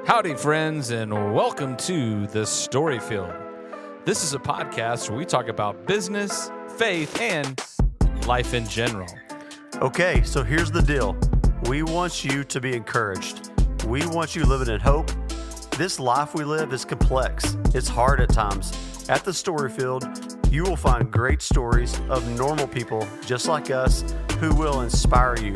Howdy, friends, and welcome to The Story Field. This is a podcast where we talk about business, faith, and life in general. Okay, so here's the deal. We want you to be encouraged. We want you living in hope. This life we live is complex. It's hard at times. At The Story Field, you will find great stories of normal people just like us who will inspire you.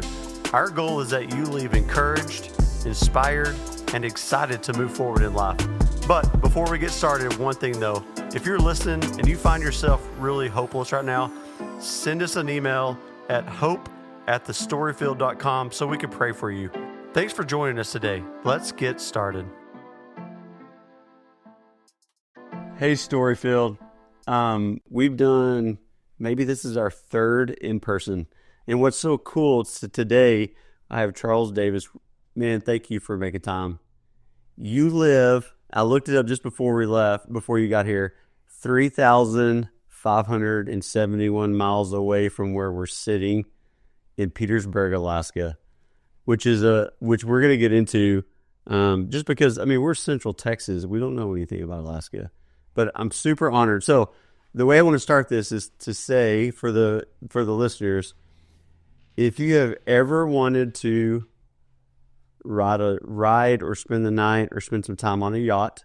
Our goal is that you leave encouraged, inspired, and excited to move forward in life. But before we get started, one thing though, if you're listening and you find yourself really hopeless right now, send us an email at hope@thestoryfield.com so we can pray for you. Thanks for joining us today. Let's get started. Hey, Storyfield. We've done, maybe this is our third in person. And what's so cool, today I have Charles Davis. Man, thank you for making time. You live, I looked it up just before we left, before you got here, 3,571 miles away from where we're sitting in Petersburg, Alaska, which we're going to get into just because, we're Central Texas. We don't know anything about Alaska, but I'm super honored. So the way I want to start this is to say for the listeners, if you have ever wanted to ride or spend the night or spend some time on a yacht,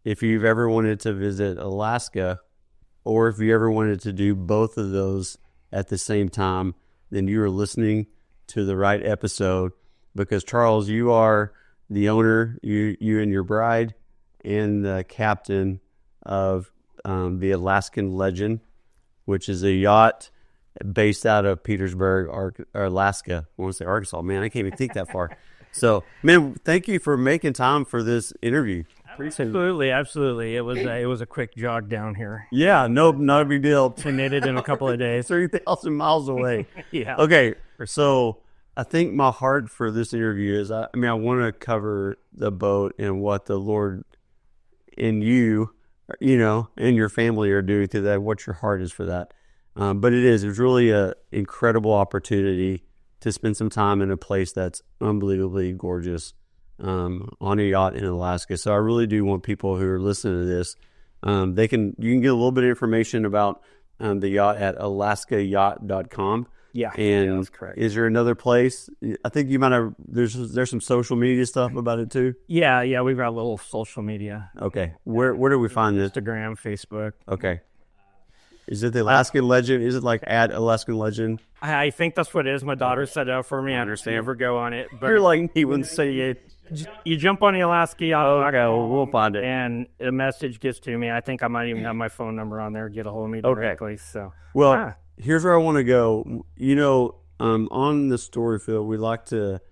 if you've ever wanted to visit Alaska, or if you ever wanted to do both of those at the same time, then you are listening to the right episode, because Charles, you are the owner, you and your bride, and the captain of the Alaskan Legend, which is a yacht based out of Petersburg, Alaska. I want to say Arkansas. Man, I can't even think that far. So, man, thank you for making time for this interview. Absolutely. It was a quick jog down here. Yeah, not a big deal. I made it in a couple of days. 30,000 miles away. Yeah. Okay, so I think my heart for this interview is, I want to cover the boat and what the Lord and you and your family are doing to that, what your heart is for that. But it's really an incredible opportunity to spend some time in a place that's unbelievably gorgeous on a yacht in Alaska. So I really do want people who are listening to this, you can get a little bit of information about the yacht at alaskayacht.com. Yeah, and that's correct. Is there another place? I think you might have. There's some social media stuff about it too. Yeah, we've got a little social media. Okay, where do we find this? Instagram, Facebook. Okay. Is it the Alaskan Legend? Is it like at Alaskan Legend? I think that's what it is. My daughter set it up for me. I understand. Never go on it. But you're like me when say it. You jump on the Alaska yacht. Okay, we'll find it. And a message gets to me. I think I might even have my phone number on there. Get a hold of me directly. Okay. So, here's where I want to go. On the Story Field, we like to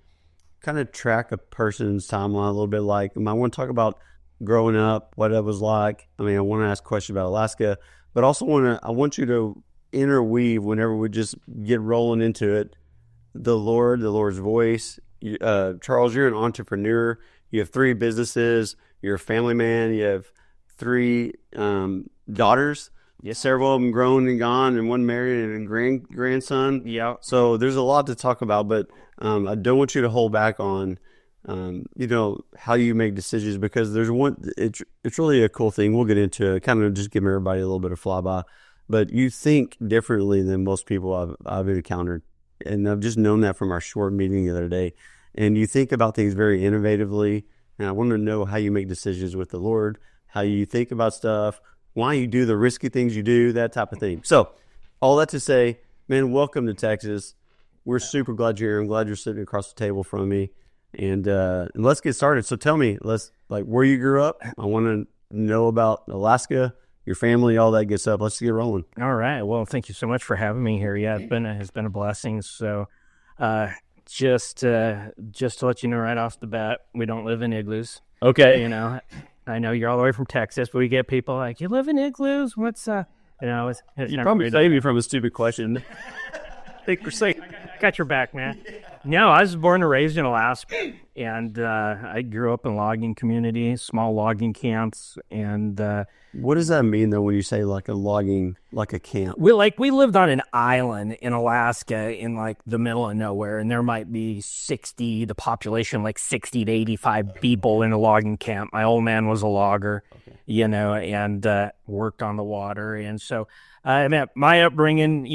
kind of track a person's timeline a little bit. I want to talk about growing up, what it was like. I want to ask questions about Alaska. But also I want you to interweave whenever we just get rolling into it, the Lord's voice. Charles, you're an entrepreneur. You have 3 businesses. You're a family man. You have 3 daughters. Yes. Several of them grown and gone, and one married and a grandson. Yeah. So there's a lot to talk about, but I don't want you to hold back on how you make decisions, because there's it's really a cool thing. We'll get into it, kind of just give everybody a little bit of flyby, but you think differently than most people I've encountered. And I've just known that from our short meeting the other day. And you think about things very innovatively. And I want to know how you make decisions with the Lord, how you think about stuff, why you do the risky things you do, that type of thing. So all that to say, man, welcome to Texas. We're super glad you're here. I'm glad you're sitting across the table from me. And let's get started. So tell me, where you grew up. I want to know about Alaska, your family, all that good stuff. Let's get rolling. All right. Well, thank you so much for having me here. Yeah, it's been a blessing. So, just to let you know right off the bat, we don't live in igloos. Okay. I know you're all the way from Texas, but we get people like, "You live in igloos? What's You probably save me from a stupid question. Got your back, man. No, I was born and raised in Alaska, and I grew up in logging community, small logging camps, and What does that mean though when you say like a logging, like a camp? we lived on an island in Alaska in like the middle of nowhere, and there might be the population like 60 to 85 people in a logging camp. My old man was a logger, and worked on the water, and so I mean, my upbringing,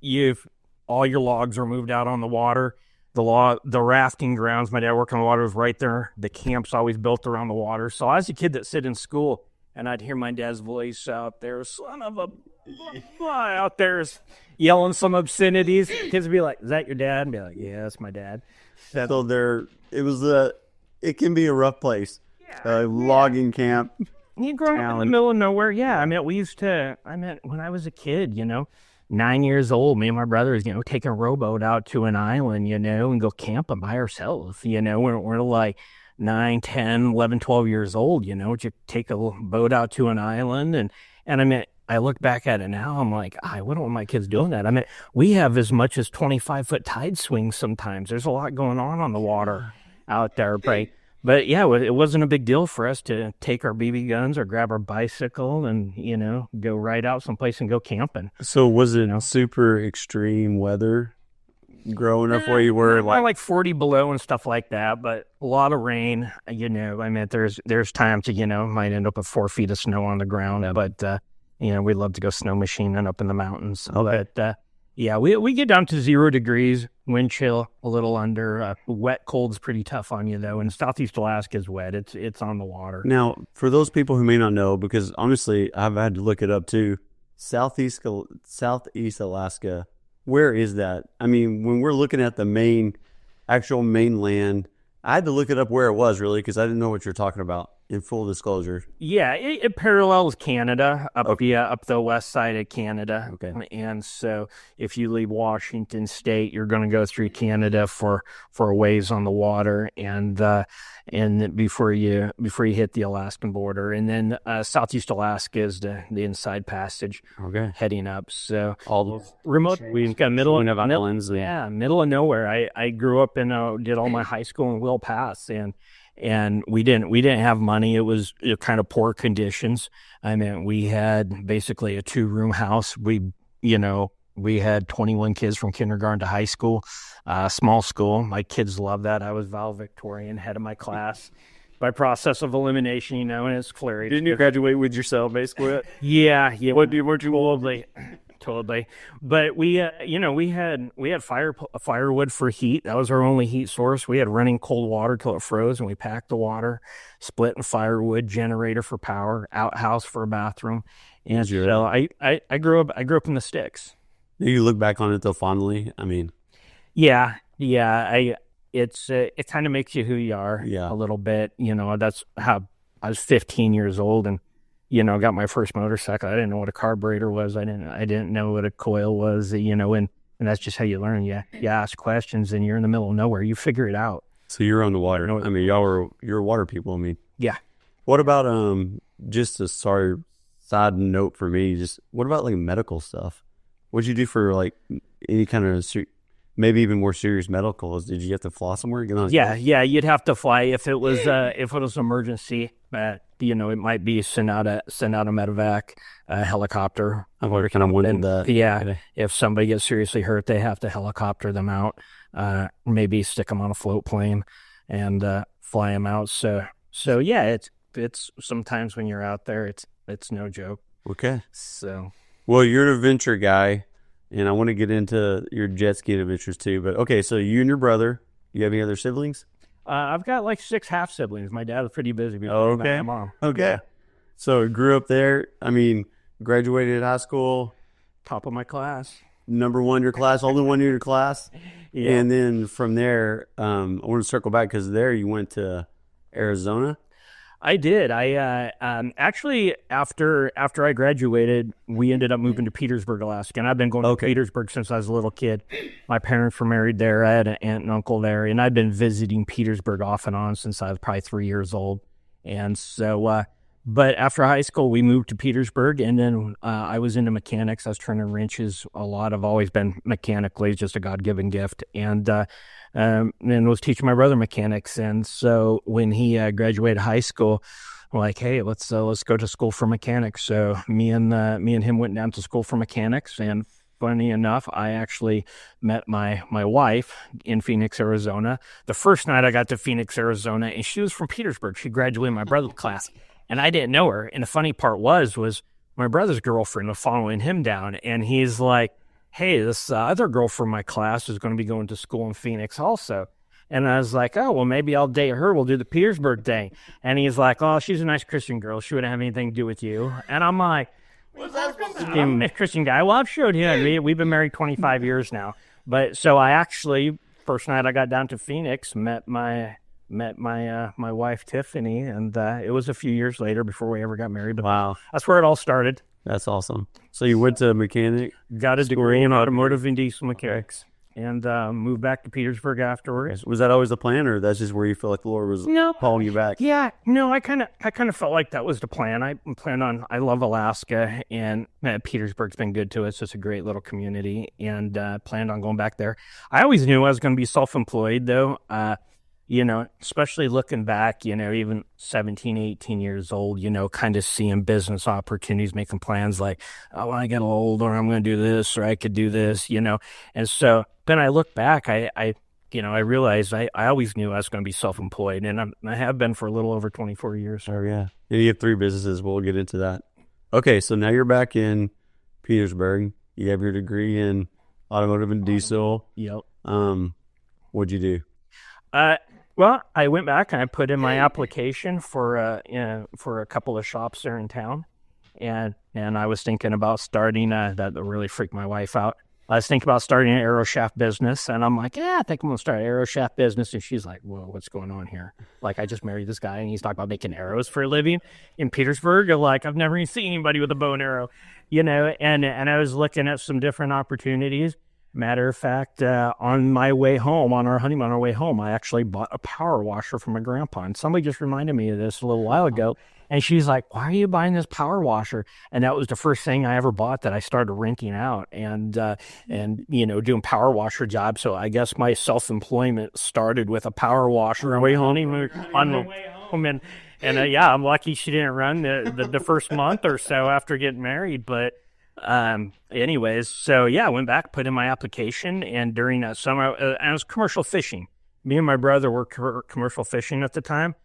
if all your logs are moved out on the water. The rafting grounds, my dad worked on the water, was right there. The camp's always built around the water. So I was a kid that sit in school, and I'd hear my dad's voice out there, son of a out there yelling some obscenities. Kids would be like, is that your dad? And be like, yeah, that's my dad. So it can be a rough place. Logging camp. You grow up in the middle of nowhere. Yeah, I mean, when I was a kid, 9 years old, me and my brothers, taking a rowboat out to an island, and go camping by ourselves. We're like 9, 10, 11, 12 years old, to take a boat out to an island. And I mean, I look back at it now, I'm like, I wouldn't want my kids doing that. I mean, we have as much as 25-foot tide swings sometimes. There's a lot going on the water out there, right? But yeah, it wasn't a big deal for us to take our BB guns or grab our bicycle and, go right out someplace and go camping. So was it super extreme weather growing up where you were? Like 40 below and stuff like that, but a lot of rain, I mean, there's times, might end up with 4 feet of snow on the ground, but, we'd love to go snow machining up in the mountains. But, yeah, we get down to 0 degrees, wind chill a little under. Wet cold's pretty tough on you though, and Southeast Alaska is wet. It's on the water. Now, for those people who may not know, because honestly, I've had to look it up too. Southeast Alaska, where is that? I mean, when we're looking at the actual mainland, I had to look it up where it was really because I didn't know what you're talking about. In full disclosure. Yeah, it parallels Canada up the west side of Canada. Okay. And so if you leave Washington State, you're going to go through Canada for a ways on the water and before you hit the Alaskan border. And then Southeast Alaska is the inside passage. Okay. Heading up. So all those remote, we've got middle of islands. Yeah, middle of nowhere. I grew up did all my high school in Will Pass and we didn't have money. It was kind of poor conditions. I mean, we had basically a 2-room house. We had 21 kids from kindergarten to high school, small school. My kids loved that. I was valedictorian, head of my class by process of elimination, and it's clear. Didn't you graduate with yourself, basically? Yeah. Weren't you Totally. But we had firewood for heat. That was our only heat source. We had running cold water till it froze, and we packed the water, split in firewood, generator for power, outhouse for a bathroom. And so I grew up in the sticks. Do you look back on it though fondly? I mean, yeah. It kind of makes you who you are a little bit. That's how I was 15 years old and got my first motorcycle. I didn't know what a carburetor was. I didn't know what a coil was, and that's just how you learn. You ask questions and you're in the middle of nowhere. You figure it out. So you're on the water. I mean, you're water people. I mean, yeah. What about, just a side note for me, what about like medical stuff? What'd you do for like any kind of, maybe even more serious medicals? Did you have to fly somewhere? Yeah. You'd have to fly if it was emergency. It might be send out a medevac, a helicopter. I'm kind of wanting if somebody gets seriously hurt, they have to helicopter them out. Maybe stick them on a float plane and fly them out. So yeah, it's sometimes when you're out there, it's no joke. Okay. So. Well, you're an adventure guy, and I want to get into your jet ski adventures too. But okay, so you and your brother, you have any other siblings? I've got like 6 half siblings. My dad was pretty busy before okay. my mom. Okay. So grew up there. I mean, graduated high school. Top of my class. Number 1 in your class, only one in your class. Yeah. And then from there, I want to circle back because there you went to Arizona. I did. I actually after I graduated, we ended up moving to Petersburg, Alaska, and I've been going to Petersburg since I was a little kid. My parents were married there. I had an aunt and uncle there, and I've been visiting Petersburg off and on since I was probably 3 years old. And so But after high school, we moved to Petersburg, and then I was into mechanics. I was turning wrenches a lot. I've always been mechanically, just a God-given gift, and was teaching my brother mechanics. And so when he graduated high school, we're like, hey, let's go to school for mechanics. So me and him went down to school for mechanics, and funny enough, I actually met my wife in Phoenix, Arizona. The first night I got to Phoenix, Arizona, and she was from Petersburg. She graduated my brother's class, and I didn't know her. And the funny part was my brother's girlfriend was following him down, and he's like, hey, this other girl from my class is going to be going to school in Phoenix also. And I was like, oh, well, maybe I'll date her. We'll do the Petersburg thing. And he's like, oh, she's a nice Christian girl. She wouldn't have anything to do with you. And I'm like, what's that supposed to do? A Christian guy. Well, I've showed him. We've been married 25 years now. But so I actually, first night I got down to Phoenix, met my wife, Tiffany. And it was a few years later before we ever got married. But Wow. That's where it all started. That's awesome. So you went to mechanic? Got a degree in automotive and diesel mechanics. And moved back to Petersburg afterwards. Was that always the plan, or that's just where you feel like the Lord was calling you back? Yeah, no, I kind of felt like that was the plan. I love Alaska, and Petersburg's been good to us. It's a great little community, and planned on going back there. I always knew I was going to be self-employed, though. Especially looking back, even 17, 18 years old, kind of seeing business opportunities, making plans like, oh, when I get older, I'm going to do this, or I could do this, And so then I look back, I realized I always knew I was going to be self-employed, and I have been for a little over 24 years. Oh, yeah. And you have 3 businesses. We'll get into that. Okay, so now you're back in Petersburg. You have your degree in automotive and diesel. Yep. What'd you do? Well, I went back and I put in my application for a couple of shops there in town, and I was thinking about starting. That really freaked my wife out. I was thinking about starting an aero shaft business, and I'm like, I think I'm gonna start an aero shaft business. And she's like, whoa, what's going on here? Like, I just married this guy, and he's talking about making arrows for a living in Petersburg. Like, I've never even seen anybody with a bow and arrow, And I was looking at some different opportunities. Matter of fact, on my way home, on our honeymoon, on our way home, I actually bought a power washer from my grandpa. And somebody just reminded me of this a little while ago. And she's like, why are you buying this power washer? And that was the first thing I ever bought that I started renting out and doing power washer jobs. So I guess my self-employment started with a power washer on the way home. And I'm lucky she didn't run the first month or so after getting married. But anyways, so yeah, I went back, put in my application, and during that summer, I was commercial fishing. Me and my brother were commercial fishing at the time.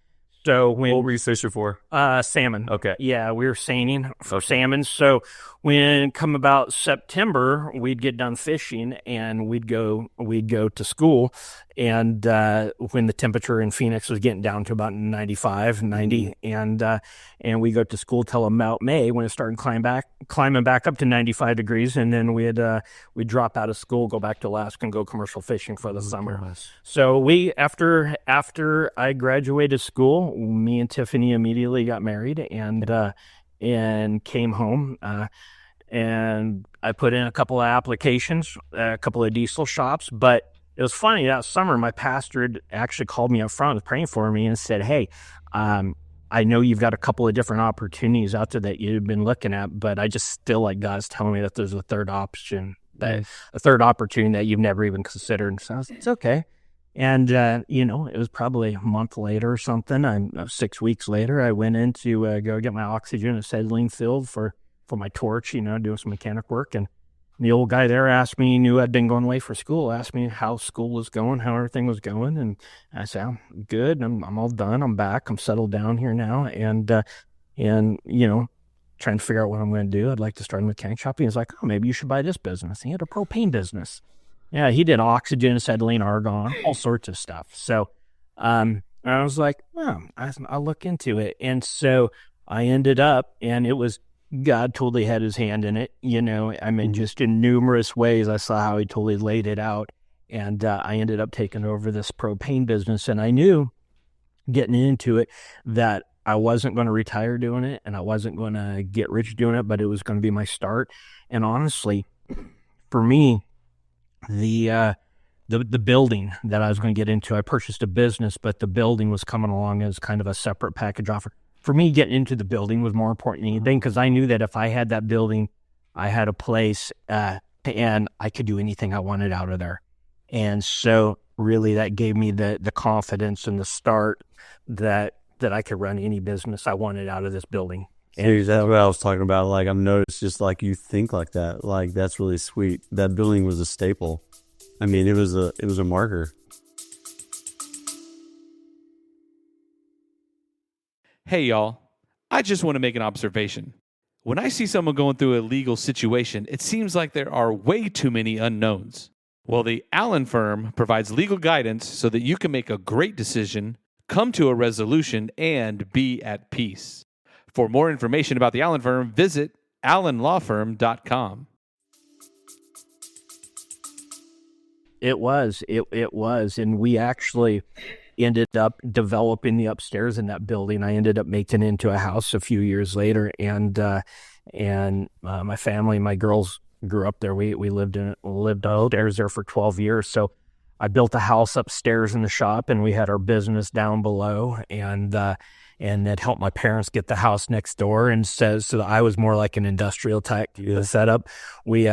So what were you fishing for? Salmon. Okay. Yeah, we were seining for salmon. So when come about September, we'd get done fishing and we'd go to school. And when the temperature in Phoenix was getting down to about 95, 90, and we go to school till about May when it started climbing back up to 95 degrees, and then we'd drop out of school, go back to Alaska, and go commercial fishing for the summer. Gosh. So after I graduated school, me and Tiffany immediately got married and came home. And I put in a couple of applications, a couple of diesel shops, but it was funny, that summer, my pastor had actually called me up front, was praying for me, and said, hey, I know you've got a couple of different opportunities out there that you've been looking at, but I just still like God's telling me that there's a third option, a third opportunity that you've never even considered. And so I was like, it's okay. And, it was probably a month later or something. 6 weeks later, I went in to go get my oxygen acetylene filled for my torch, doing some mechanic work. And the old guy there asked me, he knew I'd been going away for school, asked me how school was going, how everything was going. And I said, I'm good. I'm all done. I'm back. I'm settled down here now. And trying to figure out what I'm going to do. I'd like to start a mechanic shop. He was like, oh, maybe you should buy this business. He had a propane business. Yeah, he did oxygen, acetylene, argon, all sorts of stuff. So I was like, I'll look into it. And so I ended up, and it was God totally had his hand in it, just in numerous ways. I saw how he totally laid it out, and I ended up taking over this propane business. And I knew getting into it that I wasn't going to retire doing it, and I wasn't going to get rich doing it, but it was going to be my start. And honestly, for me, the building that I was going to get into, I purchased a business, but the building was coming along as kind of a separate package offer. for me, getting into the building was more important than anything, because I knew that if I had that building, I had a place, and I could do anything I wanted out of there. And so really that gave me the confidence and the start that I could run any business I wanted out of this building. And that's what I was talking about. Like, I've noticed just like you think like that. Like, that's really sweet. That building was a staple. I mean, it was a marker. Hey, y'all. I just want to make an observation. When I see someone going through a legal situation, it seems like there are way too many unknowns. Well, the Allen firm provides legal guidance so that you can make a great decision, come to a resolution, and be at peace. For more information about the Allen firm, visit allenlawfirm.com. It was. And we actually ended up developing the upstairs in that building. I ended up making it into a house a few years later. And my family, my girls grew up there. We lived upstairs there for 12 years. So I built a house upstairs in the shop, and we had our business down below, and it helped my parents get the house next door. And so that I was more like an industrial type setup. We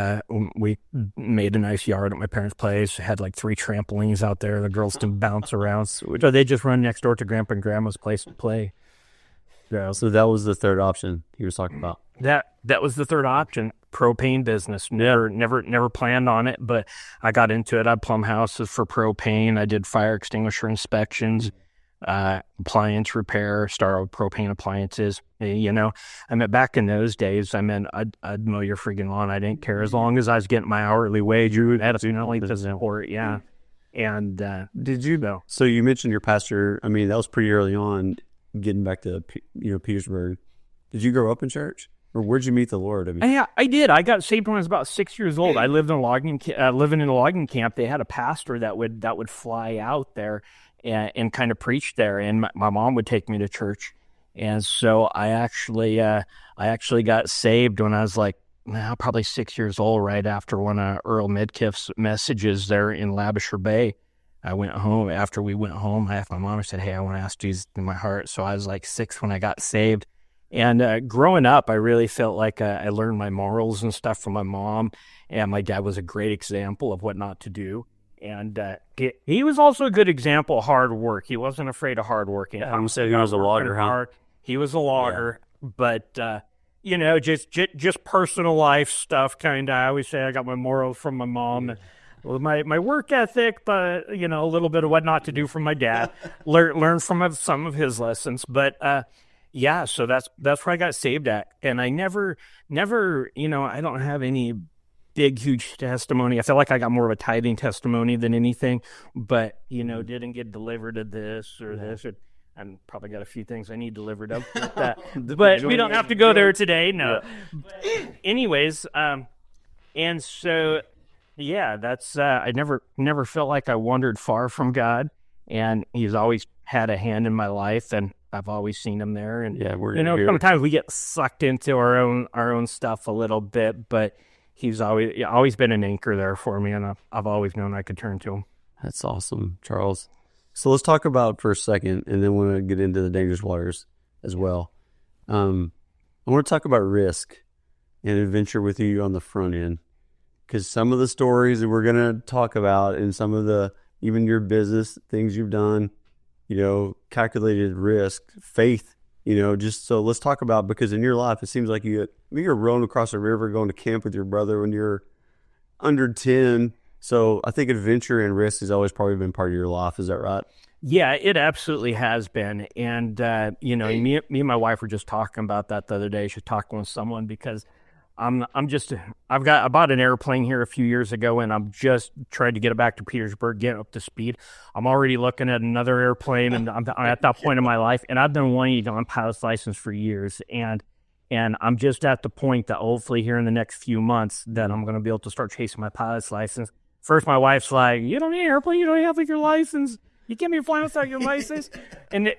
made a nice yard at my parents' place. Had like 3 trampolines out there. The girls can bounce around. So they just run next door to Grandpa and Grandma's place and play. So that was the third option he was talking about. That was the third option. Propane business. Never planned on it, but I got into it. I plumb houses for propane. I did fire extinguisher inspections, appliance repair, started with propane appliances. You know, I mean, back in those days, I mean, I'd mow your freaking lawn. I didn't care as long as I was getting my hourly wage. Absolutely doesn't for it. Yeah. And did you know? So you mentioned your pastor. I mean, that was pretty early on, getting back to Petersburg. Did you grow up in church? Or where'd you meet the Lord? I mean, yeah, I did. I got saved when I was about 6 years old. I lived in a logging camp. They had a pastor that would fly out there and kind of preach there, and my mom would take me to church. And so I actually got saved when I was like probably 6 years old, right after one of Earl Midkiff's messages there in Labasher Bay. I went home. After we went home, I asked my mom. I said, "Hey, I want to ask Jesus in my heart." So I was like 6 when I got saved. And growing up, I really felt like I learned my morals and stuff from my mom, and my dad was a great example of what not to do. And he was also a good example of hard work. He wasn't afraid of hard work. I'm saying he was a logger, huh? He was a logger, but just personal life stuff. Kind of. I always say I got my morals from my mom. Well, my work ethic, but a little bit of what not to do from my dad. Learn from some of his lessons, but. Yeah, so that's where I got saved at. And I never, I don't have any big, huge testimony. I feel like I got more of a tithing testimony than anything, but, didn't get delivered to this or this. Or, I probably got a few things I need delivered up with that. But we don't have to go there today, no. But anyways, and so, yeah, that's, I never felt like I wandered far from God. And he's always had a hand in my life, and I've always seen him there. And sometimes we get sucked into our own stuff a little bit, but he's always been an anchor there for me, and I've always known I could turn to him. That's awesome, Charles. So let's talk about for a second, and then we'll get into the dangerous waters as well. I want to talk about risk and adventure with you on the front end, because some of the stories that we're going to talk about, and some of the even your business things you've done, calculated risk, faith, just so let's talk about, because in your life, it seems like you're rowing across a river, going to camp with your brother when you're under 10. So I think adventure and risk has always probably been part of your life. Is that right? Yeah, it absolutely has been. And, me and my wife were just talking about that the other day. She was talking with someone because I bought an airplane here a few years ago, and I'm just trying to get it back to Petersburg, get up to speed. I'm already looking at another airplane, and I'm at that point in my life, and I've been wanting to get on pilot's license for years, and I'm just at the point that hopefully here in the next few months that I'm going to be able to start chasing my pilot's license. First, my wife's like, "You don't need an airplane, you don't have your license. You can't be flying without your license."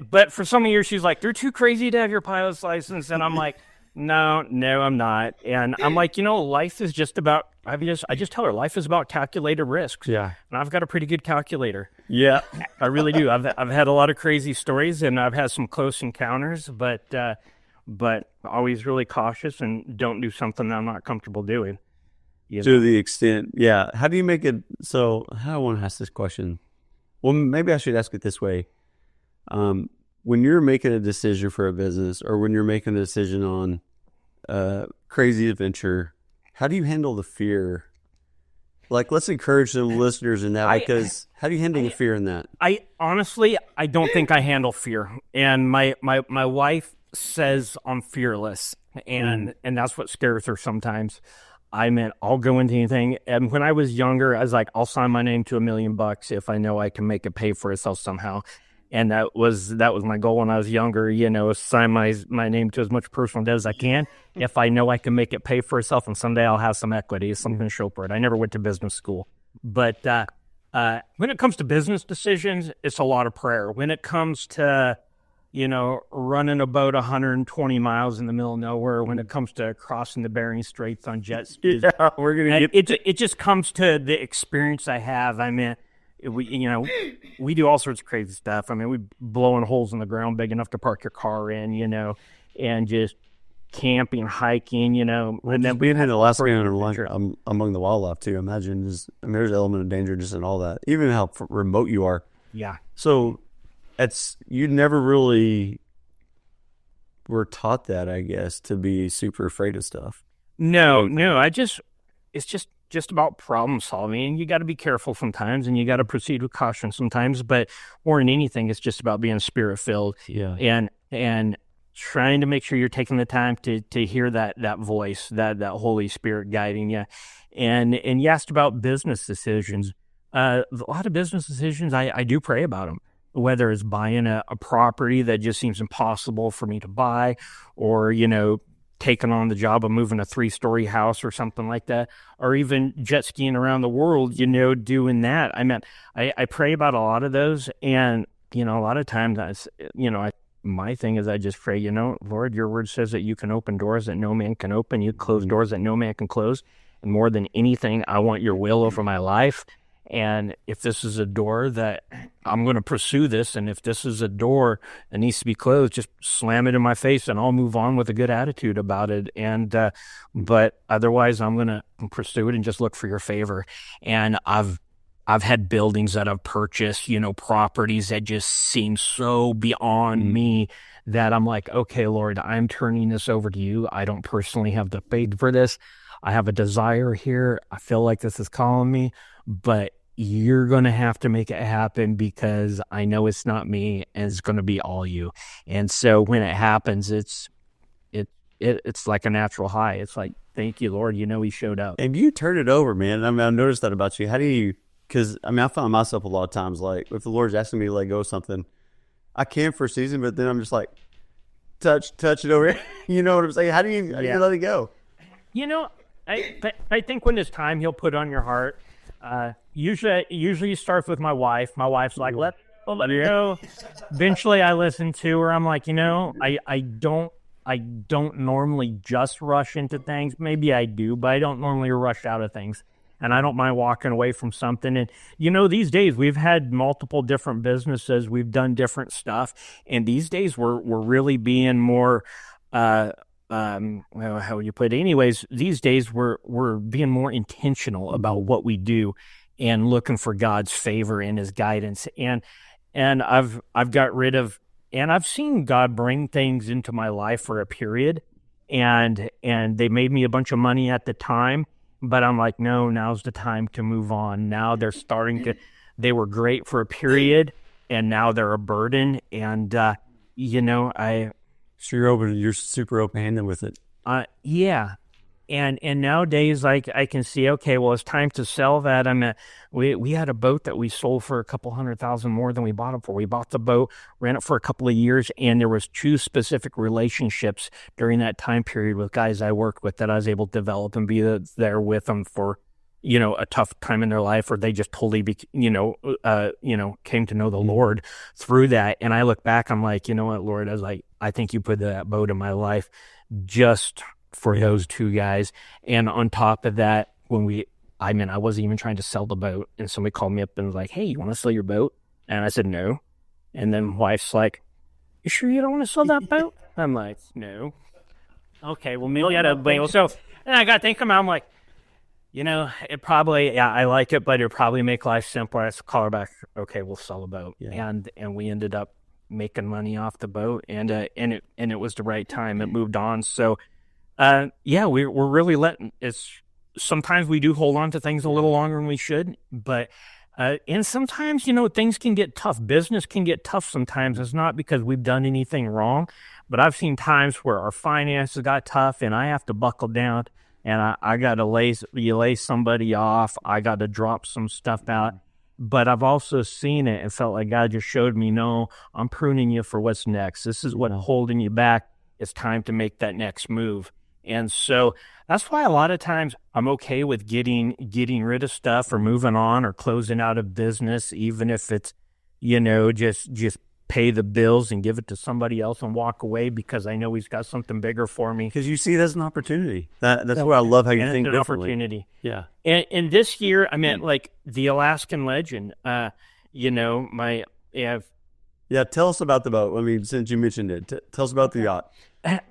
But for some years, she's like, "They're too crazy to have your pilot's license," and I'm like, No, I'm not. And I'm like, life is just about. I just tell her life is about calculated risks. Yeah. And I've got a pretty good calculator. Yeah. I really do. I've had a lot of crazy stories, and I've had some close encounters, but always really cautious and don't do something that I'm not comfortable doing. To the extent, yeah. How do you make it? So, how do I want to ask this question? Well, maybe I should ask it this way. When you're making a decision for a business, or when you're making a decision on crazy adventure, how do you handle the fear? Like, let's encourage some listeners in that, because how do you handle the fear in that? I honestly, I don't think I handle fear. And my wife says I'm fearless, and that's what scares her sometimes. I mean, I'll go into anything. And when I was younger, I was like, I'll sign my name to $1 million if I know I can make it pay for itself somehow. And that was my goal when I was younger, sign my name to as much personal debt as I can. If I know I can make it pay for itself, and someday I'll have some equity, something to show for it. I never went to business school. But when it comes to business decisions, it's a lot of prayer. When it comes to, running a boat 120 miles in the middle of nowhere, when it comes to crossing the Bering Straits on jet skis, We're gonna get it just comes to the experience I have. I mean, we do all sorts of crazy stuff. I mean, we blowing holes in the ground big enough to park your car in, and just camping, hiking, and then being in Alaska and among the wildlife too. Imagine there's an element of danger just in all that, even how remote you are. Yeah. So you never really were taught that, I guess, to be super afraid of stuff. No, it's just about problem solving, and you got to be careful sometimes, and you got to proceed with caution sometimes, but more than anything, it's just about being spirit filled. Yeah. And trying to make sure you're taking the time to hear that voice, that Holy Spirit guiding you. And you asked about business decisions. A lot of business decisions, I do pray about them, whether it's buying a property that just seems impossible for me to buy, or, taking on the job of moving a 3-story house or something like that, or even jet skiing around the world, doing that. I mean, I pray about a lot of those. And, a lot of times, my thing is I just pray, Lord, your word says that you can open doors that no man can open. You close doors that no man can close. And more than anything, I want your will over my life. And if this is a door that I'm going to pursue this, and if this is a door that needs to be closed, just slam it in my face and I'll move on with a good attitude about it. And, but otherwise I'm going to pursue it and just look for your favor. And I've had buildings that I've purchased, properties that just seem so beyond me that I'm like, okay, Lord, I'm turning this over to you. I don't personally have the faith for this. I have a desire here. I feel like this is calling me, but you're going to have to make it happen, because I know it's not me and it's going to be all you. And so when it happens, it's like a natural high. It's like, thank you, Lord. He showed up. And you turn it over, man. I mean, I noticed that about you. How do you, because I mean, I found myself a lot of times, like if the Lord's asking me to let go of something, I can for a season, but then I'm just like, touch it over. You know what I'm saying? How do you let it go? I think when it's time, he'll put on your heart. Usually it starts with my wife. My wife's like, let it go. Eventually I listen to her. I'm like, I don't normally just rush into things. Maybe I do, but I don't normally rush out of things. And I don't mind walking away from something. And, these days we've had multiple different businesses. We've done different stuff. And these days we're really being more, well, how would you put it? Anyways, these days we're being more intentional about what we do and looking for God's favor and his guidance. And I've got rid of, and I've seen God bring things into my life for a period, and they made me a bunch of money at the time, but I'm like, no, now's the time to move on. Now they're starting to, they were great for a period, and now they're a burden. And, So you're super open-handed with it. Yeah. And nowadays, like, I can see, okay, well, it's time to sell that. I mean, we had a boat that we sold for $200,000 more than we bought it for. We bought the boat, ran it for a couple of years, and there was 2 specific relationships during that time period with guys I worked with that I was able to develop and be there with them for, a tough time in their life, or they just totally, came to know the Lord through that. And I look back, I'm like, you know what, Lord, I was like, I think you put that boat in my life just for those two guys. And on top of that, I wasn't even trying to sell the boat, and somebody called me up and was like, "Hey, you want to sell your boat?" And I said, "No." And then wife's like, "You sure you don't want to sell that boat?" I'm like, "No." Okay, well, maybe I got to. So then I got thinking about it, I'm like, it probably, I like it, but it'd probably make life simpler. I call her back. Okay, we'll sell a boat. Yeah. And we ended up making money off the boat, and it was the right time. It moved on. So, we're really sometimes we do hold on to things a little longer than we should, but, and sometimes, things can get tough. Business can get tough sometimes. It's not because we've done anything wrong, but I've seen times where our finances got tough and I have to buckle down. And I got to lay somebody off. I got to drop some stuff out. But I've also seen it and felt like God just showed me, no, I'm pruning you for what's next. This is what's holding you back. It's time to make that next move. And so that's why a lot of times I'm okay with getting rid of stuff or moving on or closing out of business, even if it's, just pay the bills and give it to somebody else and walk away, because I know he's got something bigger for me. Because you see it as an opportunity. That's why I love how you think an differently. Opportunity. Yeah. And this year, I meant like the Alaskan Legend. Yeah, tell us about the boat. I mean, since you mentioned it, tell us about the yacht.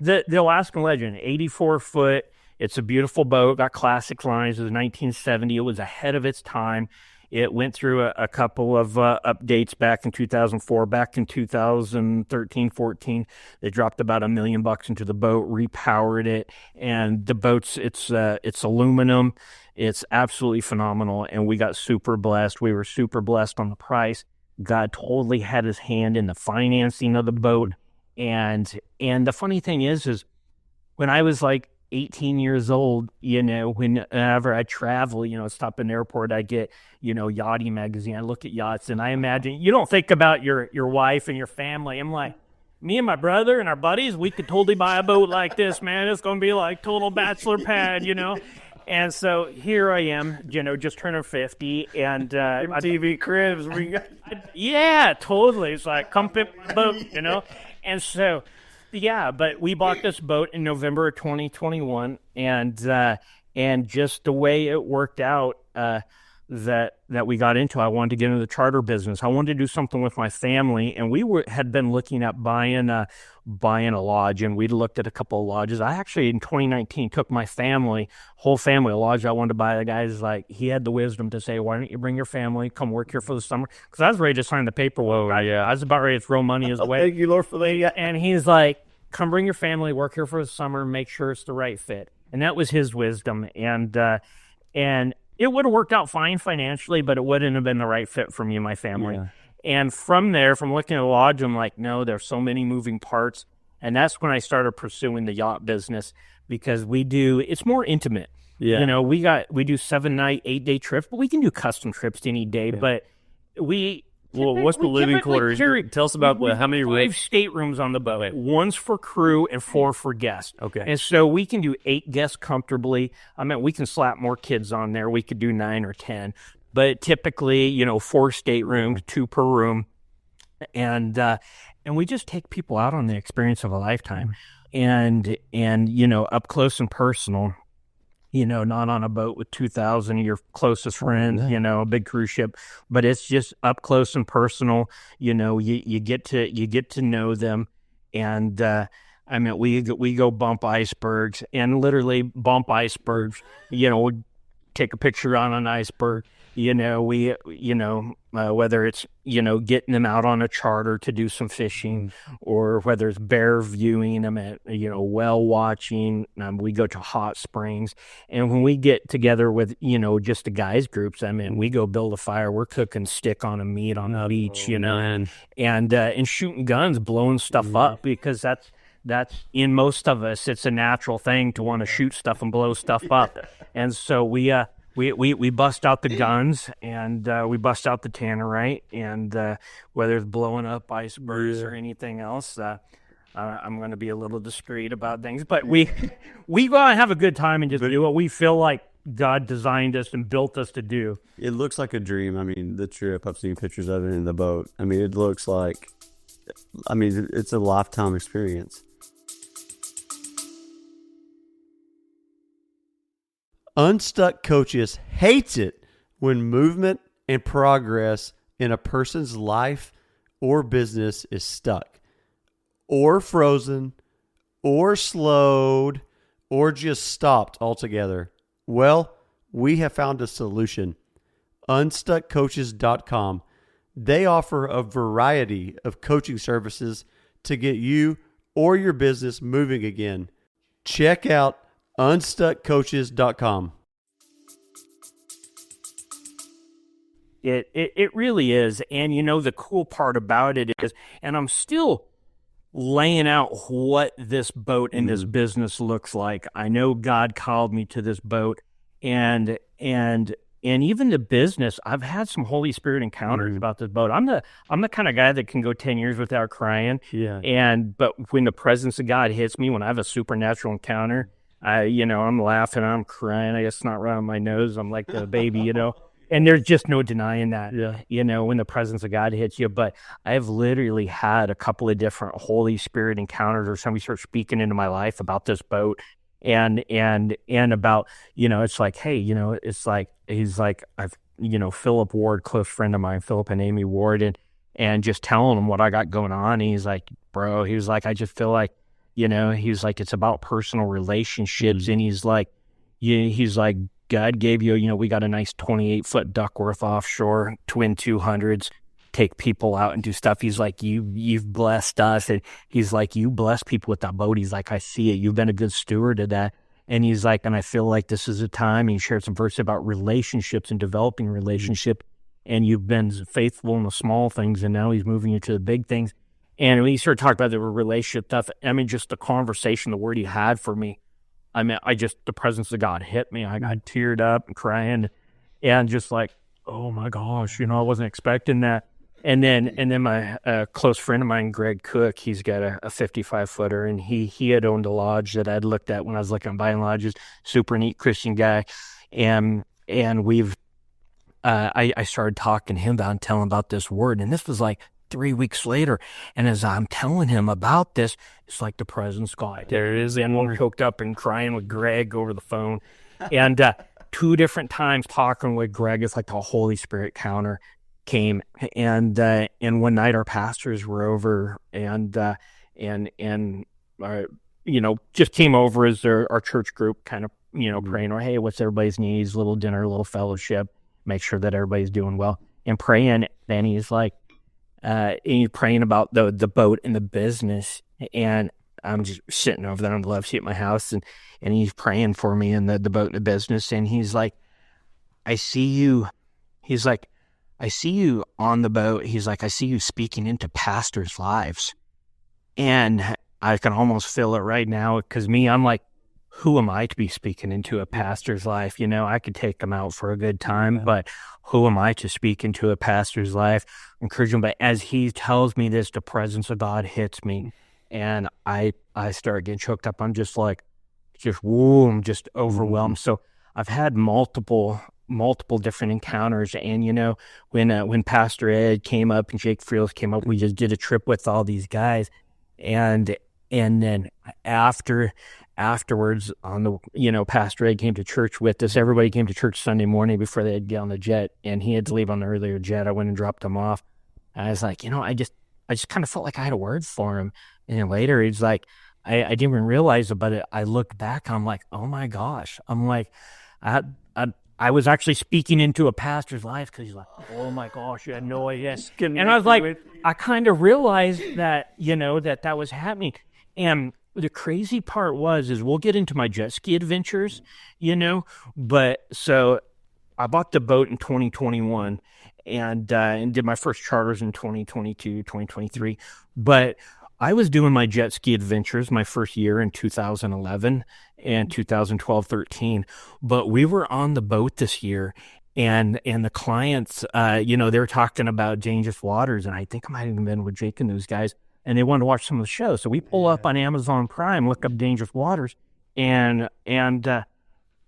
The Alaskan Legend, 84 foot. It's a beautiful boat. Got classic lines. It was 1970. It was ahead of its time. It went through a couple of updates back in 2004. Back in 2013, 14, they dropped about $1 million into the boat, repowered it, and the boat's it's aluminum. It's absolutely phenomenal, and we got super blessed. We were super blessed on the price. God totally had his hand in the financing of the boat, and the funny thing is when I was like 18 years old, whenever I travel, stop in the airport, I get, yachting magazine. I look at yachts and I imagine, you don't think about your wife and your family. I'm like, me and my brother and our buddies, we could totally buy a boat like this, man. It's going to be like total bachelor pad, And so here I am, just turning 50, and TV cribs. Yeah, totally. It's like, come pick my boat, And so, yeah, but we bought this boat in November of 2021, and just the way it worked out that we got into, I wanted to get into the charter business. I wanted to do something with my family, and we had been looking at buying a lodge, and we'd looked at a couple of lodges. I actually, in 2019, took my whole family, a lodge I wanted to buy. The guy's like, he had the wisdom to say, why don't you bring your family, come work here for the summer? Because I was ready to sign the paperwork. I was about ready to throw money his way. Thank you, Lord, for that. And he's like, come bring your family, work here for the summer, make sure it's the right fit. And that was his wisdom. And it would have worked out fine financially, but it wouldn't have been the right fit for me and my family. Yeah. And from there, from looking at the lodge, I'm like, no, there's so many moving parts. And that's when I started pursuing the yacht business, because it's more intimate. Yeah. We do 7-night, 8-day trips, but we can do custom trips to any day. Yeah. But what's the living quarters? Tell us about how many rooms. 5 staterooms on the boat. One's for crew and 4 for guests. Okay. And so we can do 8 guests comfortably. I mean, we can slap more kids on there. We could do 9 or 10. But typically, 4 staterooms, 2 per room. And we just take people out on the experience of a lifetime. And up close and personal. Not on a boat with 2,000 of your closest friends, a big cruise ship, but it's just up close and personal. You get to know them, and we go bump icebergs, and literally bump icebergs. We take a picture on an iceberg. Whether it's getting them out on a charter to do some fishing, or whether it's bear viewing them at whale watching. We go to hot springs, and when we get together with just the guys groups, we go build a fire. We're cooking stick on a meat on the beach, and shooting guns, blowing stuff up, because that's in most of us. It's a natural thing to want to shoot stuff and blow stuff up, and so we bust out the guns, and we bust out the tannerite, and whether it's blowing up icebergs or anything else, I'm going to be a little discreet about things. But we go out and have a good time and just do what we feel like God designed us and built us to do. It looks like a dream. The trip, I've seen pictures of it in the boat. It looks like, it's a lifetime experience. Unstuck Coaches hates it when movement and progress in a person's life or business is stuck, or frozen, or slowed, or just stopped altogether. Well, we have found a solution. Unstuckcoaches.com. They offer a variety of coaching services to get you or your business moving again. Check out unstuckcoaches.com. It really is. And the cool part about it is, and I'm still laying out what this boat and this business looks like. I know God called me to this boat, and even the business, I've had some Holy Spirit encounters about this boat. I'm the kind of guy that can go 10 years without crying. Yeah. But when the presence of God hits me, when I have a supernatural encounter, I'm laughing, I'm crying. I get snot right on my nose. I'm like the baby, And there's just no denying that, when the presence of God hits you. But I've literally had a couple of different Holy Spirit encounters, or somebody starts speaking into my life about this boat, and about, it's like, hey, it's like, he's like, I've, Philip Ward, close friend of mine, Philip and Amy Ward, and just telling him what I got going on. And he's like, bro, he was like, I just feel like, he's like, it's about personal relationships. And he's like, God gave you, we got a nice 28-foot Duckworth offshore, twin 200s, take people out and do stuff. He's like, you've blessed us. And he's like, you bless people with that boat. He's like, I see it. You've been a good steward of that. And he's like, and I feel like this is a time. And he shared some verses about relationships and developing relationship. And you've been faithful in the small things. And now he's moving you to the big things. And when he started talking about the relationship stuff, just the conversation, the word he had for me, the presence of God hit me. I got teared up and crying, and just like, oh my gosh, I wasn't expecting that. And then my close friend of mine, Greg Cook, he's got a 55-footer, and he had owned a lodge that I'd looked at when I was looking at buying lodges. Super neat Christian guy, and we've I started talking to him about and telling him about this word, and this was like 3 weeks later, and as I'm telling him about this, it's like the presence of God. There it is, and we're hooked up and crying with Greg over the phone, and 2 different times talking with Greg, it's like the Holy Spirit counter came, and one night our pastors were over, and just came over as our church group, kind of praying, or hey, what's everybody's needs, little dinner, little fellowship, make sure that everybody's doing well, and praying. Then he's like, and he's praying about the boat and the business, and I'm just sitting over there on the left seat at my house, and he's praying for me and the boat and the business, and he's like, I see you. He's like, I see you on the boat. He's like, I see you speaking into pastors' lives, and I can almost feel it right now, because I'm like, who am I to be speaking into a pastor's life? I could take them out for a good time, but who am I to speak into a pastor's life? Encourage him. But as he tells me this, the presence of God hits me, and I start getting choked up. I'm just like, I'm just overwhelmed. So I've had multiple different encounters, and when Pastor Ed came up and Jake Friels came up, we just did a trip with all these guys, and then afterwards, on the Pastor Ed came to church with us. Everybody came to church Sunday morning before they had to get on the jet, and he had to leave on the earlier jet. I went and dropped him off. I was like, I just kind of felt like I had a word for him. And then later, he's like, I didn't even realize it, but I looked back, I'm like, oh my gosh. I'm like, I was actually speaking into a pastor's life, because he's like, oh my gosh, you had no idea. And I was like, I kind of realized that, that was happening. And the crazy part is we'll get into my jet ski adventures, but so I bought the boat in 2021 and did my first charters in 2022, 2023. But I was doing my jet ski adventures my first year in 2011 and 2012, 13. But we were on the boat this year, and the clients, they were talking about Dangerous Waters, and I think I might have been with Jake and those guys, and they wanted to watch some of the shows. So we pull up on Amazon Prime, look up Dangerous Waters, and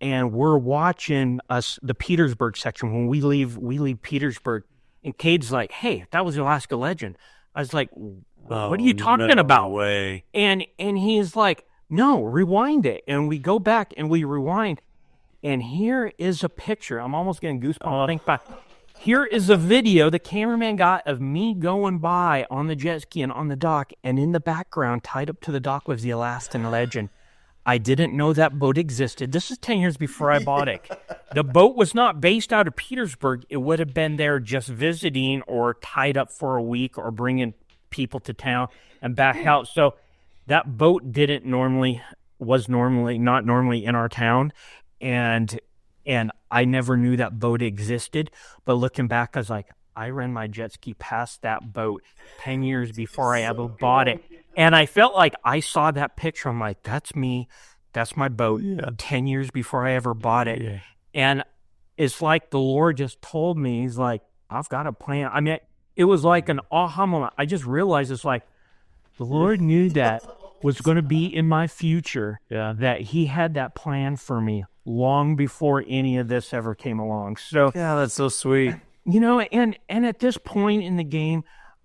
we're watching the Petersburg section. When we leave Petersburg, and Cade's like, hey, that was the Alaska Legend. I was like, what are you talking about? Way. And he's like, no, rewind it. And we go back and we rewind. And here is a picture. I'm almost getting goosebumps. Think back. Here is a video the cameraman got of me going by on the jet ski and on the dock, and in the background, tied up to the dock, was the Alaskan Legend. I didn't know that boat existed. This is 10 years before I bought it. The boat was not based out of Petersburg. It would have been there just visiting or tied up for a week or bringing people to town and back out. So that boat was not normally in our town. And I never knew that boat existed. But looking back, I was like, I ran my jet ski past that boat 10 years before I ever bought it. And I felt like I saw that picture. I'm like, that's me. That's my boat 10 years before I ever bought it. Yeah. And it's like the Lord just told me, he's like, I've got a plan. I mean, it was like an aha moment. I just realized it's like the Lord knew that was going to be in my future, that he had that plan for me long before any of this ever came along. So yeah, that's so sweet. You know, and at this point in the game,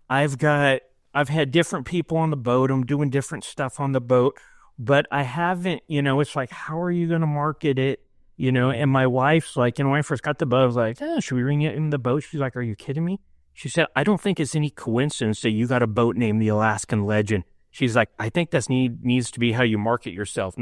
I've had different people on the boat. I'm doing different stuff on the boat, but I haven't, you know, it's like, how are you going to market it? You know, and my wife's like, when I first got the boat, I was like, should we bring it in the boat? She's like, are you kidding me? She said, I don't think it's any coincidence that you got a boat named the Alaskan Legend. She's like, I think that's needs to be how you market yourself.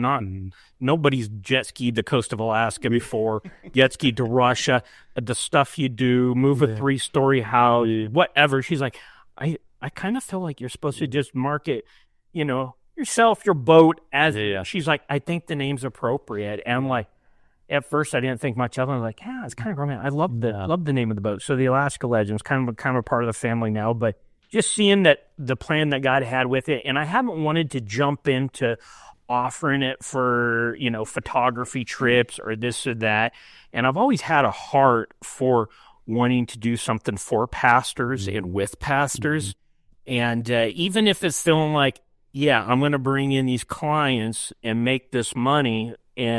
Nobody's jet skied the coast of Alaska before, jet skied to Russia, the stuff you do, move a 3-story house, whatever. She's like, I kind of feel like you're supposed to just market, you know, yourself, your boat as. She's like, I think the name's appropriate. And I'm like, at first I didn't think much of it. I was like, yeah, it's kind of romantic. I love the name of the boat. So the Alaska Legend is kind of a part of the family now, but just seeing that the plan that God had with it, and I haven't wanted to jump into offering it for, you know, photography trips or this or that. And I've always had a heart for wanting to do something for pastors and with pastors. And even if it's feeling like, yeah, I'm going to bring in these clients and make this money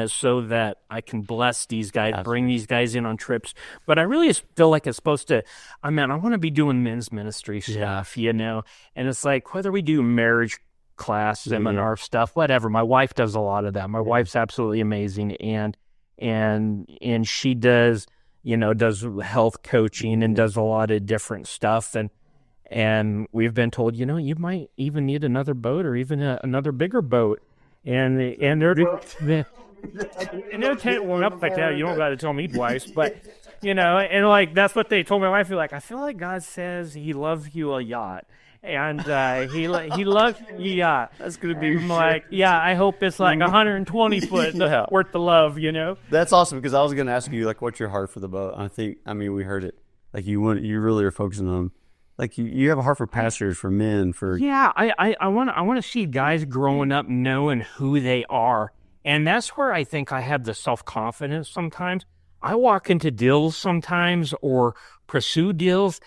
so that I can bless these guys, bring these guys in on trips. But I really feel like it's supposed to, I want to be doing men's ministry stuff, you know? And it's like, whether we do marriage class, seminar stuff, whatever. My wife does a lot of that. My wife's absolutely amazing. And she does, you know, does health coaching and does a lot of different stuff. And we've been told, you know, you might even need another boat or even another bigger boat. And they're one up like that. You don't got to tell me twice, but you know, and like that's what they told my wife. I feel like God says He loves you a yacht, and He loves you yacht. That's gonna be like, yeah. I hope it's like 120 foot worth of love. You know, that's awesome because I was gonna ask you like, what's your heart for the boat? I mean, we heard it. Like you really are focusing on. Like you have a heart for pastors, for men, for I want to see guys growing up knowing who they are, and that's where I think I have the self-confidence. Sometimes I walk into deals sometimes or pursue deals,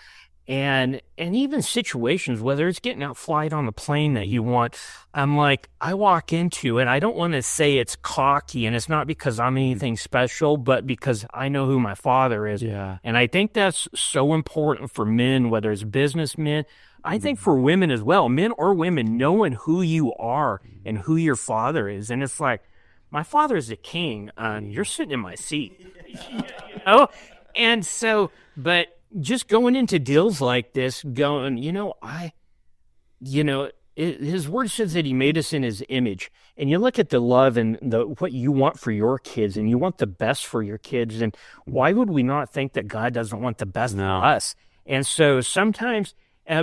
and even situations, whether it's getting out flight on the plane that you want, I'm like, I walk into it. I don't want to say it's cocky, and it's not because I'm anything special, but because I know who my father is. Yeah. And I think that's so important for men, whether it's businessmen. I think for women as well, men or women, knowing who you are and who your father is. And it's like, my father is a king, and you're sitting in my seat. You know? And so, but just going into deals like this, His word says that He made us in His image, and you look at the love and what you want for your kids, and you want the best for your kids, and why would we not think that God doesn't want the best for us? And so sometimes,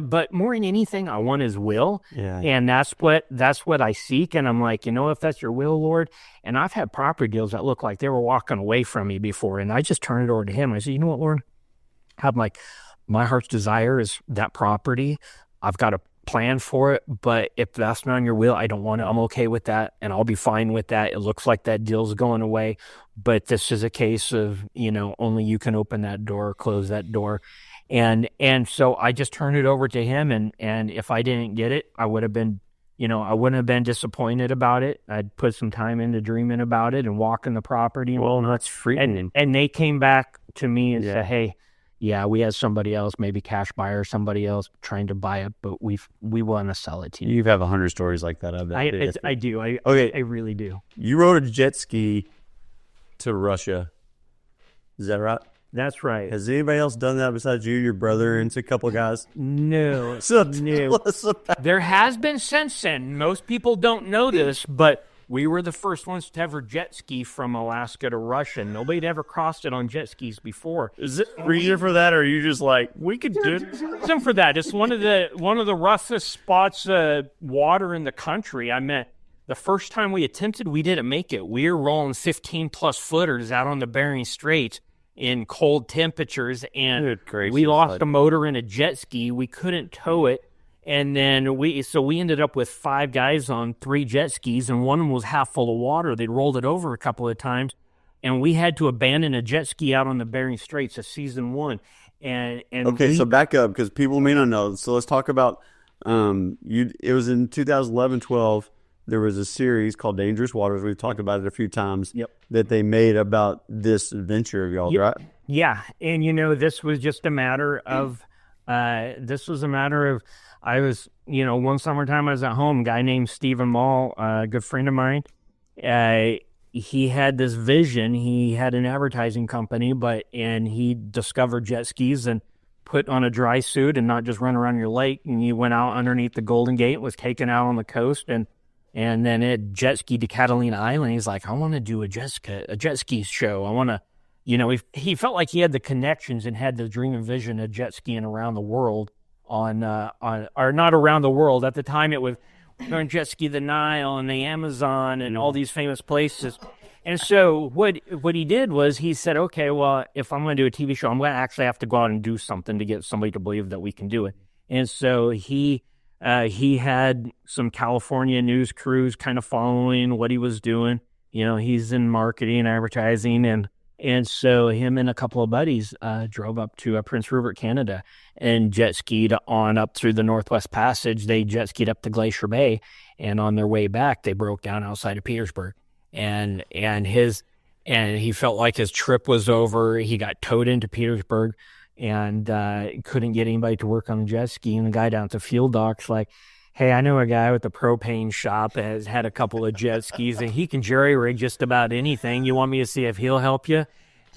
but more than anything, I want His will, and that's what I seek. And I'm like, if that's Your will, Lord. And I've had property deals that look like they were walking away from me before, and I just turn it over to Him. I say, you know what, Lord? I'm like, my heart's desire is that property. I've got a plan for it, but if that's not in Your will, I don't want it. I'm okay with that, and I'll be fine with that. It looks like that deal's going away, but this is a case of, only You can open that door or close that door. And so I just turned it over to Him, and if I didn't get it, I would have been, I wouldn't have been disappointed about it. I'd put some time into dreaming about it and walking the property. Well, that's free. And they came back to me and said, hey, yeah, we had somebody else, maybe cash buyer, somebody else trying to buy it, but we want to sell it to you. You have 100 stories like that. I do. I really do. You rode a jet ski to Russia. Is that right? That's right. Has anybody else done that besides you, your brother, and a couple of guys? No. So No. tell us about There has been since then. Most people don't know this, but we were the first ones to ever jet ski from Alaska to Russia. Nobody had ever crossed it on jet skis before. Is it reason for that, or are you just like, we could do it? Reason for that. It's one of the roughest spots water in the country. I mean, the first time we attempted, we didn't make it. We were rolling 15-plus footers out on the Bering Straits in cold temperatures, and Good gracious, we lost bud. a motor in a jet ski. We couldn't tow it. And then we ended up with 5 guys on 3 jet skis, and one of them was half full of water. They'd rolled it over a couple of times, and we had to abandon a jet ski out on the Bering Straits of season 1. And Okay, so back up, because people may not know. So let's talk about it was in 2011-12. There was a series called Dangerous Waters. We've talked about it a few times. Yep. That they made about this adventure of y'all, right? Yeah, and this was just a matter of I was, one summertime I was at home, a guy named Stephen Mall, a good friend of mine. He had this vision. He had an advertising company, and he discovered jet skis and put on a dry suit and not just run around your lake. And he went out underneath the Golden Gate, was taken out on the coast, and then it jet skied to Catalina Island. He's like, I want to do a jet ski show. I want to, he felt like he had the connections and had the dream and vision of jet skiing around the world or not around the world. At the time, it was going jet ski the Nile and the Amazon and all these famous places. And so what he did was he said, okay, well, if I'm going to do a TV show, I'm going to actually have to go out and do something to get somebody to believe that we can do it. And so he had some California news crews kind of following what he was doing. He's in marketing and advertising, and so him and a couple of buddies drove up to Prince Rupert, Canada, and jet skied on up through the Northwest Passage. They jet skied up to Glacier Bay, and on their way back, they broke down outside of Petersburg. And he felt like his trip was over. He got towed into Petersburg and couldn't get anybody to work on the jet ski. And the guy down at the field dock's like, hey, I know a guy with a propane shop that has had a couple of jet skis, and he can jerry rig just about anything. You want me to see if he'll help you?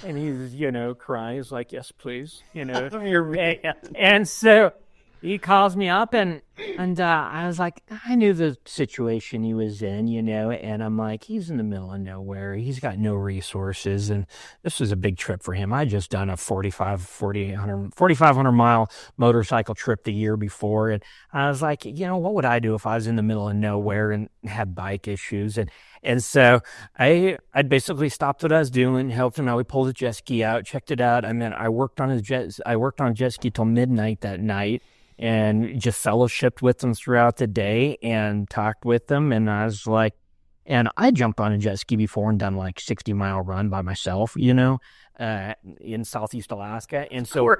And he's, crying. He's like, yes, please. And so he calls me up, and I was like, I knew the situation he was in, and I'm like, he's in the middle of nowhere. He's got no resources, and this was a big trip for him. I just done a 4,500 mile motorcycle trip the year before, and I was like, what would I do if I was in the middle of nowhere and had bike issues? And so I basically stopped what I was doing, helped him out. We pulled the jet ski out, checked it out. I worked on a jet ski till midnight that night, and just fellowshipped with them throughout the day and talked with them. And I was like, and I jumped on a jet ski before and done like 60-mile run by myself, in Southeast Alaska. And so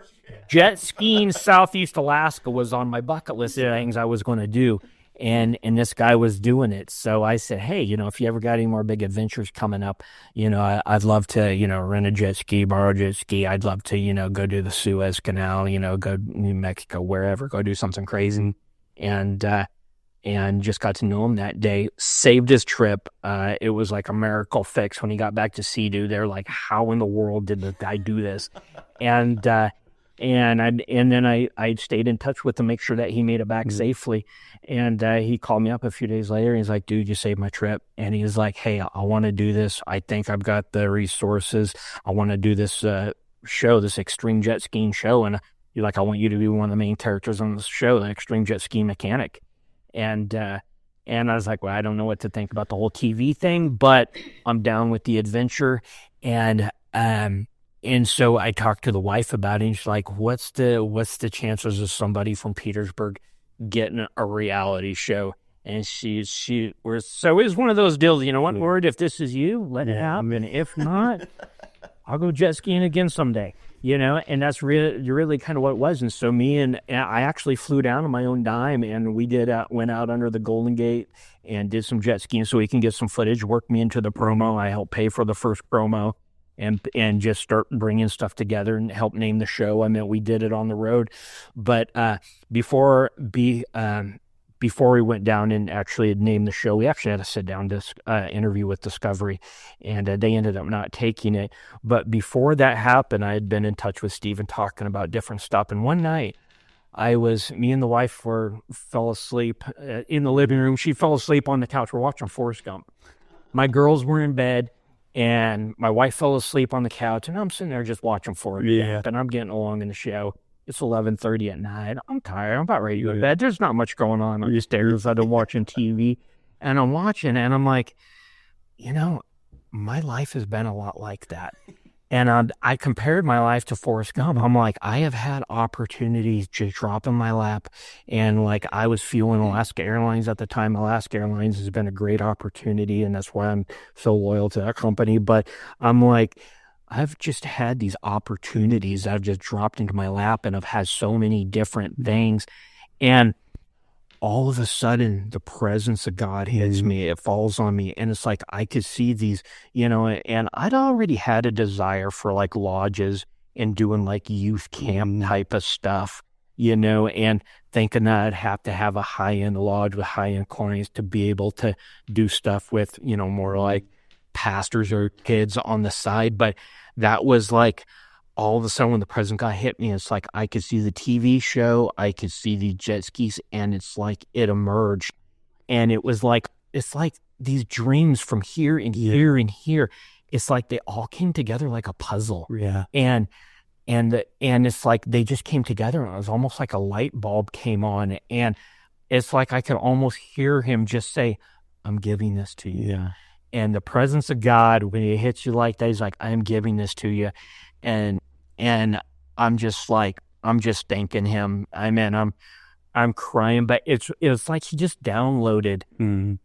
jet skiing Southeast Alaska was on my bucket list of things I was going to do. And this guy was doing it. So I said, hey, if you ever got any more big adventures coming up, I'd love to, rent a jet ski, borrow a jet ski. I'd love to, go do the Suez Canal, go New Mexico, wherever, go do something crazy. And just got to know him that day, saved his trip. It was like a miracle fix when he got back to Sea-Doo. They're like, how in the world did the guy do this? And then I stayed in touch with him, make sure that he made it back safely. And he called me up a few days later. And he's like, dude, you saved my trip. And he was like, hey, I want to do this. I think I've got the resources. I want to do this show, this extreme jet skiing show. And you're like, I want you to be one of the main characters on the show, the extreme jet ski mechanic. And I was like, well, I don't know what to think about the whole TV thing, but I'm down with the adventure. And so I talked to the wife about it, and she's like, what's the chances of somebody from Petersburg getting a reality show? And so it was one of those deals, what, Word, if this is you, let it happen. If not, I'll go jet skiing again someday, and that's really kind of what it was. And so I actually flew down on my own dime, and we went out under the Golden Gate and did some jet skiing so we can get some footage, worked me into the promo. I helped pay for the first promo. And just start bringing stuff together and help name the show. I mean, we did it on the road, but before before we went down and actually had named the show, we actually had a sit-down interview with Discovery, and they ended up not taking it. But before that happened, I had been in touch with Steve and talking about different stuff. And one night, me and the wife fell asleep in the living room. She fell asleep on the couch. We're watching Forrest Gump. My girls were in bed, and my wife fell asleep on the couch, and I'm sitting there just watching Forrest Gump, and I'm getting along in the show. It's 11:30 at night. I'm tired. I'm about ready to go to bed. There's not much going on upstairs. I'm watching TV, and I'm watching, and I'm like, my life has been a lot like that. And I compared my life to Forrest Gump. I'm like, I have had opportunities just drop in my lap. And like, I was fueling Alaska Airlines at the time. Alaska Airlines has been a great opportunity, and that's why I'm so loyal to that company. But I'm like, I've just had these opportunities that have just dropped into my lap, and I've had so many different things. And all of a sudden, the presence of God hits me. It falls on me. And it's like, I could see these, and I'd already had a desire for like lodges and doing like youth camp type of stuff, and thinking that I'd have to have a high-end lodge with high-end clients to be able to do stuff with, more like pastors or kids on the side. But that was like, all of a sudden when the present God hit me, it's like I could see the TV show, I could see the jet skis, and it's like it emerged. And it's like these dreams from here and here and here. It's like they all came together like a puzzle. Yeah. And it's like they just came together, and it was almost like a light bulb came on. And it's like I could almost hear him just say, I'm giving this to you. Yeah. And the presence of God, when he hits you like that, he's like, I am giving this to you. And I'm just thanking him. I'm crying, but it's like he just downloaded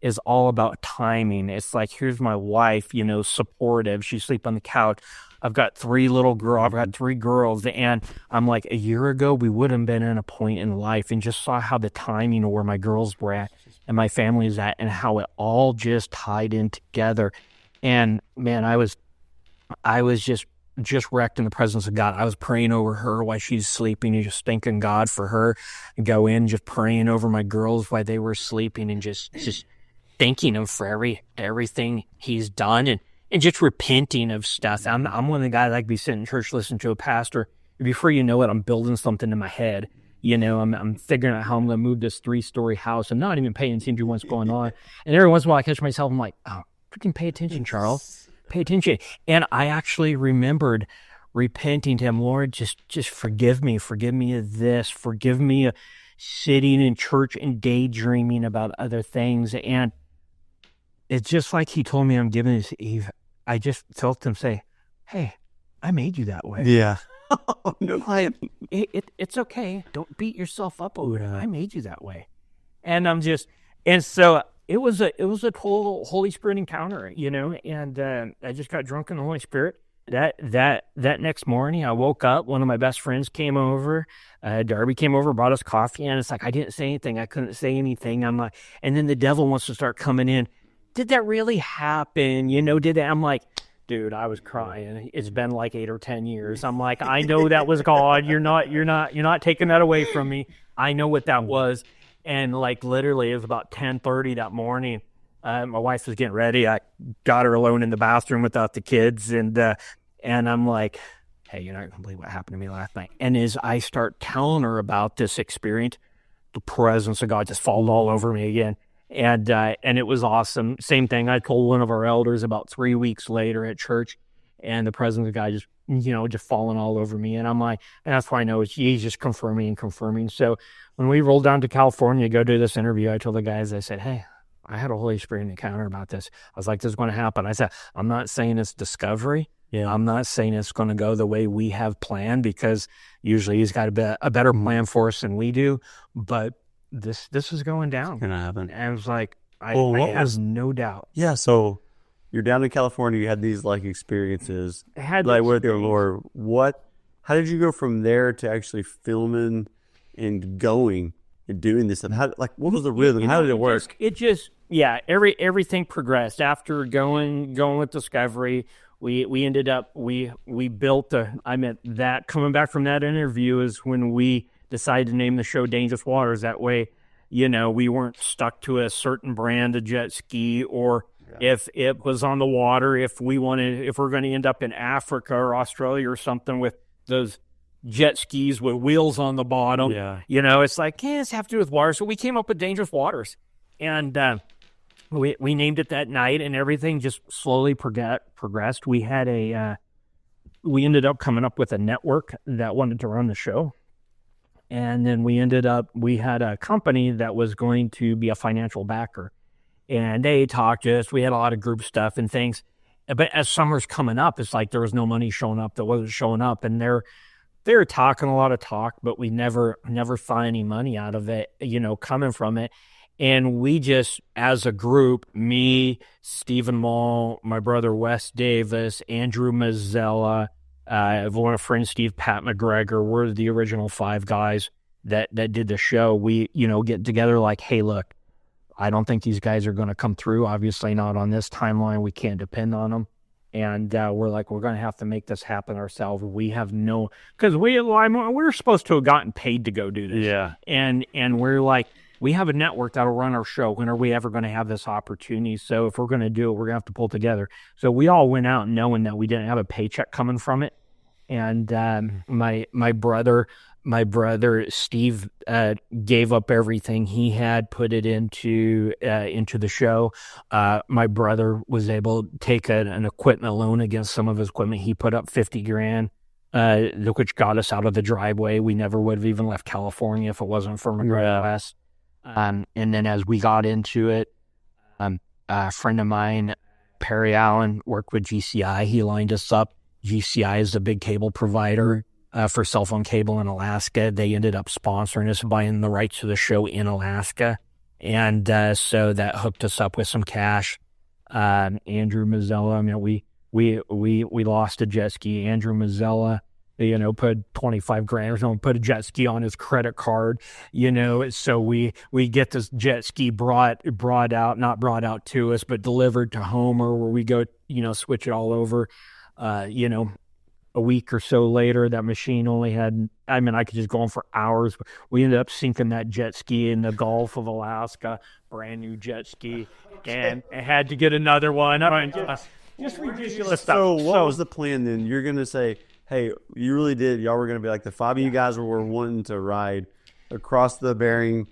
is all about timing. It's like, here's my wife, supportive. She's sleeping on the couch. I've got 3 little girls. I've got 3 girls. And I'm like, a year ago, we would have been in a point in life, and just saw how the timing of where my girls were at and my family is at, and how it all just tied in together. And man, I was just wrecked in the presence of God. I was praying over her while she's sleeping, and just thanking God for her. And go in, just praying over my girls while they were sleeping, and just thanking him for everything he's done, and just repenting of stuff. I'm one of the guys that like be sitting in church listening to a pastor. Before you know it, I'm building something in my head. I'm figuring out how I'm going to move this 3-story house. I'm not even paying attention to what's going on. And every once in a while I catch myself, I'm like, oh, freaking pay attention, Charles. Pay attention. And I actually remembered repenting to him, Lord, just forgive me of this. Forgive me of sitting in church and daydreaming about other things. And it's just like he told me I'm giving this Eve. I just felt him say, hey, I made you that way. Yeah. Oh, no. It's okay. Don't beat yourself up over it. I made you that way. And so it was a total Holy Spirit encounter, and I just got drunk in the Holy Spirit. That next morning, I woke up. One of my best friends came over. Darby came over, brought us coffee, and it's like I didn't say anything. I couldn't say anything. I'm like, and then the devil wants to start coming in. Did that really happen? Did that? I'm like, dude, I was crying. It's been like 8 or 10 years. I'm like, I know that was God. You're not taking that away from me. I know what that was. And like literally, it was about 10:30 that morning. My wife was getting ready. I got her alone in the bathroom without the kids, and I'm like, hey, you're not gonna believe what happened to me last night. And as I start telling her about this experience, the presence of God just falls all over me again. And it was awesome. Same thing I told one of our elders about 3 weeks later at church, and the presence of God just falling all over me. And I'm like, and that's why I know he's just confirming. So when we rolled down to California to go do this interview, I told the guys, I said, hey, I had a Holy Spirit encounter about this. I was like, this is going to happen. I said, I'm not saying it's discovery. Yeah. I'm not saying it's going to go the way we have planned, because usually he's got a better plan for us than we do. But this is going down. It's gonna happen. And I was like, I have no doubt. Yeah. So you're down in California. You had these like experiences. I had like with your Lord. How did you go from there to actually filming and going and doing this? And what was the rhythm? How did it work? Everything progressed after going with Discovery. We ended up we built coming back from that interview is when we decided to name the show Dangerous Waters. That way We weren't stuck to a certain brand of jet ski, or if it was on the water, if we're going to end up in Africa or Australia or something with those jet skis with wheels on the bottom. Yeah. It's like, it's have to do with water. So we came up with Dangerous Waters. And we named it that night, and everything just slowly progressed. We ended up coming up with a network that wanted to run the show. And then we had a company that was going to be a financial backer. And they talked to us. We had a lot of group stuff and things. But as summer's coming up, it's like there was no money showing up that wasn't showing up. And they're talking a lot of talk, but we never saw any money out of it, coming from it. And we just, as a group, me, Stephen Mall, my brother Wes Davis, Andrew Mazzella, one of friends, Pat McGregor, we're the original 5 guys that did the show. We, get together like, hey, look, I don't think these guys are going to come through. Obviously not on this timeline. We can't depend on them. And we're like, we're going to have to make this happen ourselves. We have because we're supposed to have gotten paid to go do this. Yeah. And we're like, we have a network that'll run our show. When are we ever going to have this opportunity? So if we're going to do it, we're going to have to pull together. So we all went out knowing that we didn't have a paycheck coming from it. And my brother Steve gave up everything he had, put it into the show. My brother was able to take an equipment loan against some of his equipment. He put up $50,000, which got us out of the driveway. We never would have even left California if it wasn't for McGrath West. And then as we got into it, a friend of mine, Perry Allen, worked with GCI. He lined us up. GCI is the big cable provider for cell phone cable in Alaska. They ended up sponsoring us, buying the rights to the show in Alaska. And so that hooked us up with some cash. Andrew Mazzella, we lost a jet ski. Andrew Mazzella, put 25 grand or something, put a jet ski on his credit card, so we get this jet ski brought out to us, but delivered to Homer, where we go, switch it all over. A week or so later, that machine only had, I could just go on for hours. We ended up sinking that jet ski in the Gulf of Alaska, brand new jet ski, and I had to get another one. Just ridiculous stuff. So what was the plan then? You're going to say, hey, you really did. Y'all were going to be like the 5 of you guys were wanting to ride across the Bering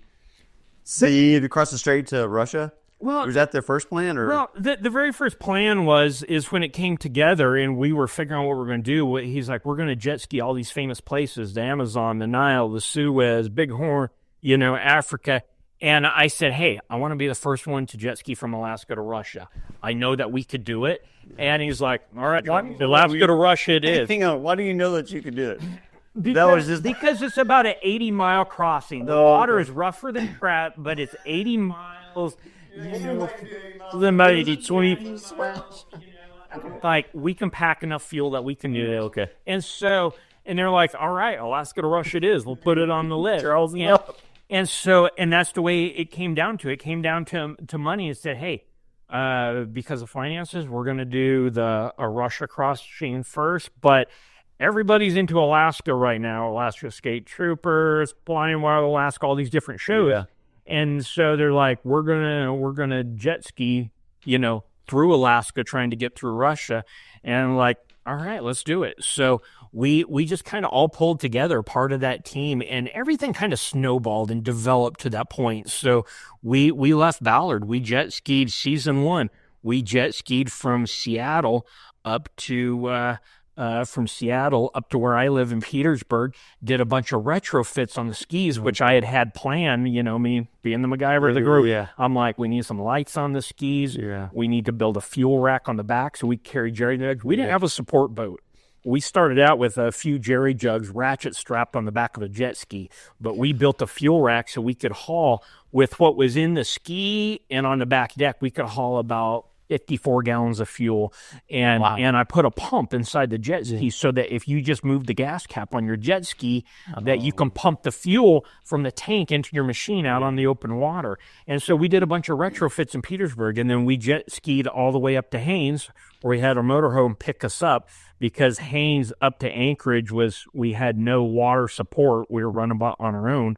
Sea, across the strait to Russia? Well, was that their first plan? Or? Well, the very first plan is when it came together and we were figuring out what we're going to do. He's like, we're going to jet ski all these famous places, the Amazon, the Nile, the Suez, Bighorn, Africa. And I said, hey, I want to be the first one to jet ski from Alaska to Russia. I know that we could do it. And he's like, all right, Alaska to Russia it is. Hang on, why do you know that you could do it? Because it's about an 80-mile crossing. The water is rougher than crap, but it's 80 miles. Like, we can pack enough fuel that we can do it. Okay. And they're like, all right, Alaska to Russia it is. We'll put it on the list. Charles, And that's the way it came down to. It came down to money. It said, hey, because of finances, we're going to do a Russia crossing first, but everybody's into Alaska right now. Alaska Skate Troopers, Flying Wild Alaska, all these different shows. Yeah. And so they're like, we're gonna jet ski, through Alaska, trying to get through Russia. And like, all right, let's do it. So we just kind of all pulled together, part of that team, and everything kind of snowballed and developed to that point. So we left Ballard. We jet skied season 1. We jet skied from Seattle up to where I live in Petersburg, did a bunch of retrofits on the skis, which I had planned, me being the MacGyver of the group. Yeah. I'm like, we need some lights on the skis. Yeah. We need to build a fuel rack on the back so we carry jerry jugs. We didn't have a support boat. We started out with a few jerry jugs, ratchet strapped on the back of a jet ski, but we built a fuel rack so we could haul with what was in the ski and on the back deck. We could haul about 54 gallons of fuel, and I put a pump inside the jet ski so that if you just move the gas cap on your jet ski, that you can pump the fuel from the tank into your machine out on the open water. And so we did a bunch of retrofits in Petersburg, and then we jet skied all the way up to Haines, where we had a motorhome pick us up, because Haines up to Anchorage we had no water support. We were running on our own.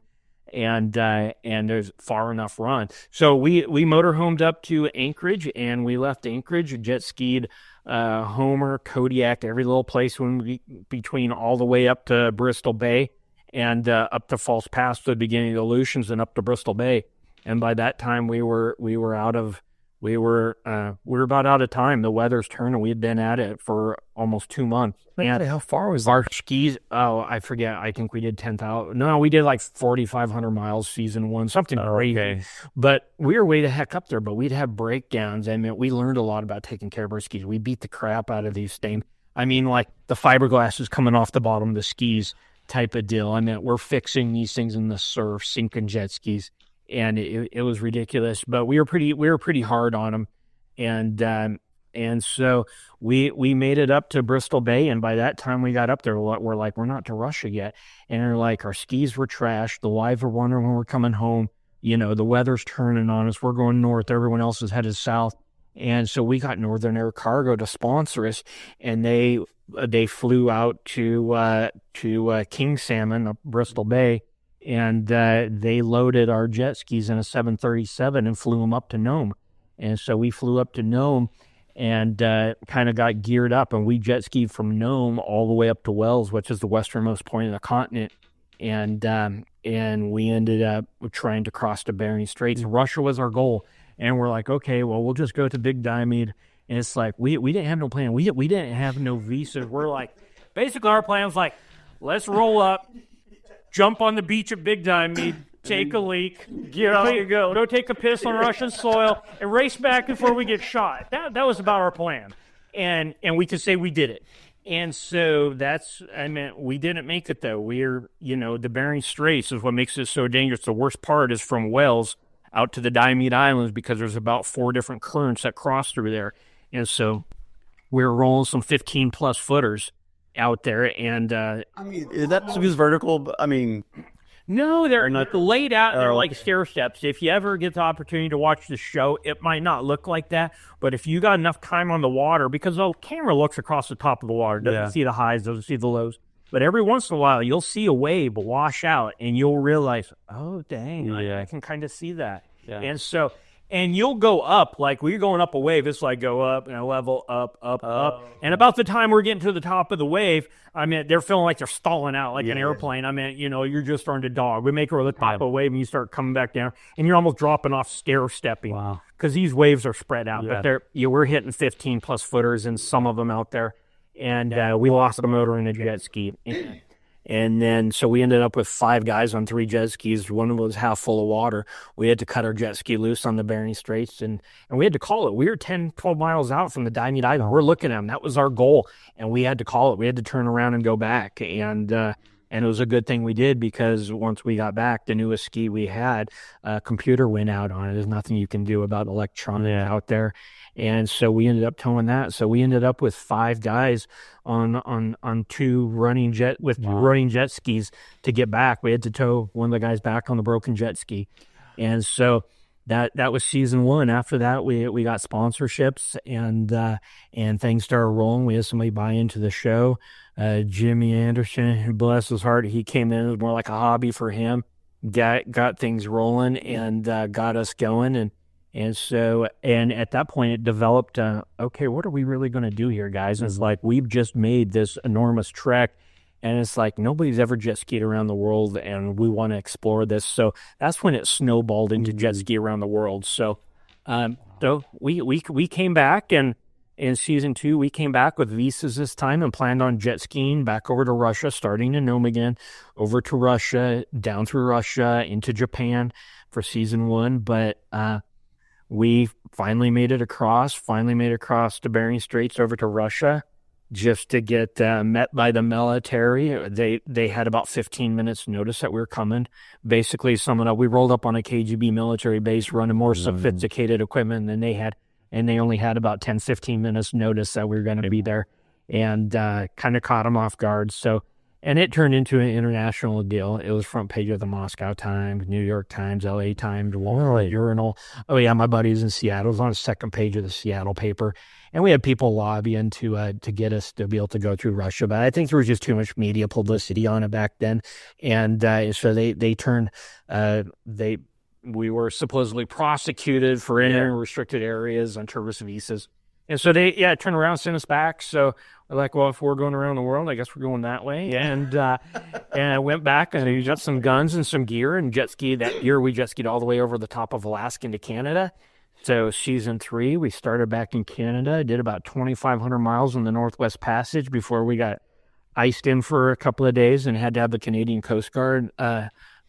and there's far enough run. So we motorhomed up to Anchorage, and we left Anchorage, jet skied Homer, Kodiak, every little place between all the way up to Bristol Bay and up to False Pass to the beginning of the Aleutians and up to Bristol Bay. And by that time we were about out of time. The weather's turned, and we had been at it for almost 2 months. And how far was our skis? Oh, I forget. I think we did 10,000. No, we did like 4,500 miles season one, something crazy. Okay. But we were way the heck up there. But we'd have breakdowns. I mean, we learned a lot about taking care of our skis. We beat the crap out of these things. I mean, like the fiberglass is coming off the bottom of the skis type of deal. I mean, we're fixing these things in the surf, sinking jet skis. And it was ridiculous, but we were pretty hard on them, and so we made it up to Bristol Bay, and by that time we got up there, we're like, we're not to Russia yet, and they're like, our skis were trashed, the wives were wondering when we're coming home, the weather's turning on us, we're going north, everyone else is headed south, and so we got Northern Air Cargo to sponsor us, and they flew out to King Salmon up Bristol Bay. And they loaded our jet skis in a 737 and flew them up to Nome. And so we flew up to Nome and kind of got geared up. And we jet skied from Nome all the way up to Wells, which is the westernmost point of the continent. And we ended up trying to cross the Bering Straits. Russia was our goal. And we're like, okay, well, we'll just go to Big Diomede. And it's like, we didn't have no plan. We didn't have no visas. We're like, basically our plan was like, let's roll up. Jump on the beach at Big Diomede, take a leak, go take a piss on Russian soil, and race back before we get shot. That was about our plan. And we could say we did it. And so we didn't make it, though. The Bering Straits is what makes it so dangerous. The worst part is from Wales out to the Diomede Islands, because there's about 4 different currents that cross through there. And so we were rolling some 15-plus footers out there, and that is vertical, but no, they're not laid out. They're like stair steps. If you ever get the opportunity to watch the show, it might not look like that, but if you got enough time on the water, because the camera looks across the top of the water, doesn't see the highs, doesn't see the lows, but every once in a while you'll see a wave wash out, and you'll realize, oh dang, I can kind of see that. And so, and you'll go up, like we're going up a wave, it's like go up and a level up. And about the time we're getting to the top of the wave, they're feeling like they're stalling out like an airplane. You're just starting to dog. We make her the top of a wave, and you start coming back down, and you're almost dropping off stair stepping. Wow. Because these waves are spread out. But we're hitting 15-plus footers and some of them out there. And we lost the motor in a jet ski. And then, so we ended up with 5 guys on 3 jet skis. One was half full of water. We had to cut our jet ski loose on the Bering Straits, and we had to call it. We were 10, 12 miles out from the Diomede Island. We're looking at them. That was our goal, and we had to call it. We had to turn around and go back, and it was a good thing we did, because once we got back, the newest ski we had, a computer went out on it. There's nothing you can do about electronics out there. And so we ended up towing that. So we ended up with 5 guys on 2 running jet skis to get back. We had to tow one of the guys back on the broken jet ski. And so that was season 1. After that, we got sponsorships, and things started rolling. We had somebody buy into the show. Jimmy Anderson, bless his heart, he came in. It was more like a hobby for him. Got things rolling and got us going. And so, and at that point, it developed, okay, what are we really going to do here, guys? And it's like, we've just made this enormous trek, and it's like, nobody's ever jet skied around the world, and we want to explore this. So that's when it snowballed into jet ski around the world. So, we came back, and in season 2, we came back with visas this time and planned on jet skiing back over to Russia, starting in Nome again, over to Russia, down through Russia, into Japan for season 1. But, we finally made it across the Bering Straits over to Russia, just to get met by the military. They had about 15 minutes notice that we were coming. Basically, we rolled up on a KGB military base running more sophisticated equipment than they had, and they only had about 10, 15 minutes notice that we were going to be there, and kind of caught them off guard. So And it turned into an international deal. It was front page of the Moscow Times, New York Times, LA Times, Wall Street Journal. Oh yeah, my buddy's in Seattle. It was on the second page of the Seattle paper. And we had people lobbying to get us to be able to go through Russia. But I think there was just too much media publicity on it back then. And so they turned we were supposedly prosecuted for entering restricted areas on tourist visas. And so they turned around and sent us back. So we're like, well, if we're going around the world, I guess we're going that way. And I went back and we got some guns and some gear and jet ski. That year we jet skied all the way over the top of Alaska into Canada. So season 3, we started back in Canada, did about 2,500 miles on the Northwest Passage before we got iced in for a couple of days and had to have the Canadian Coast Guard.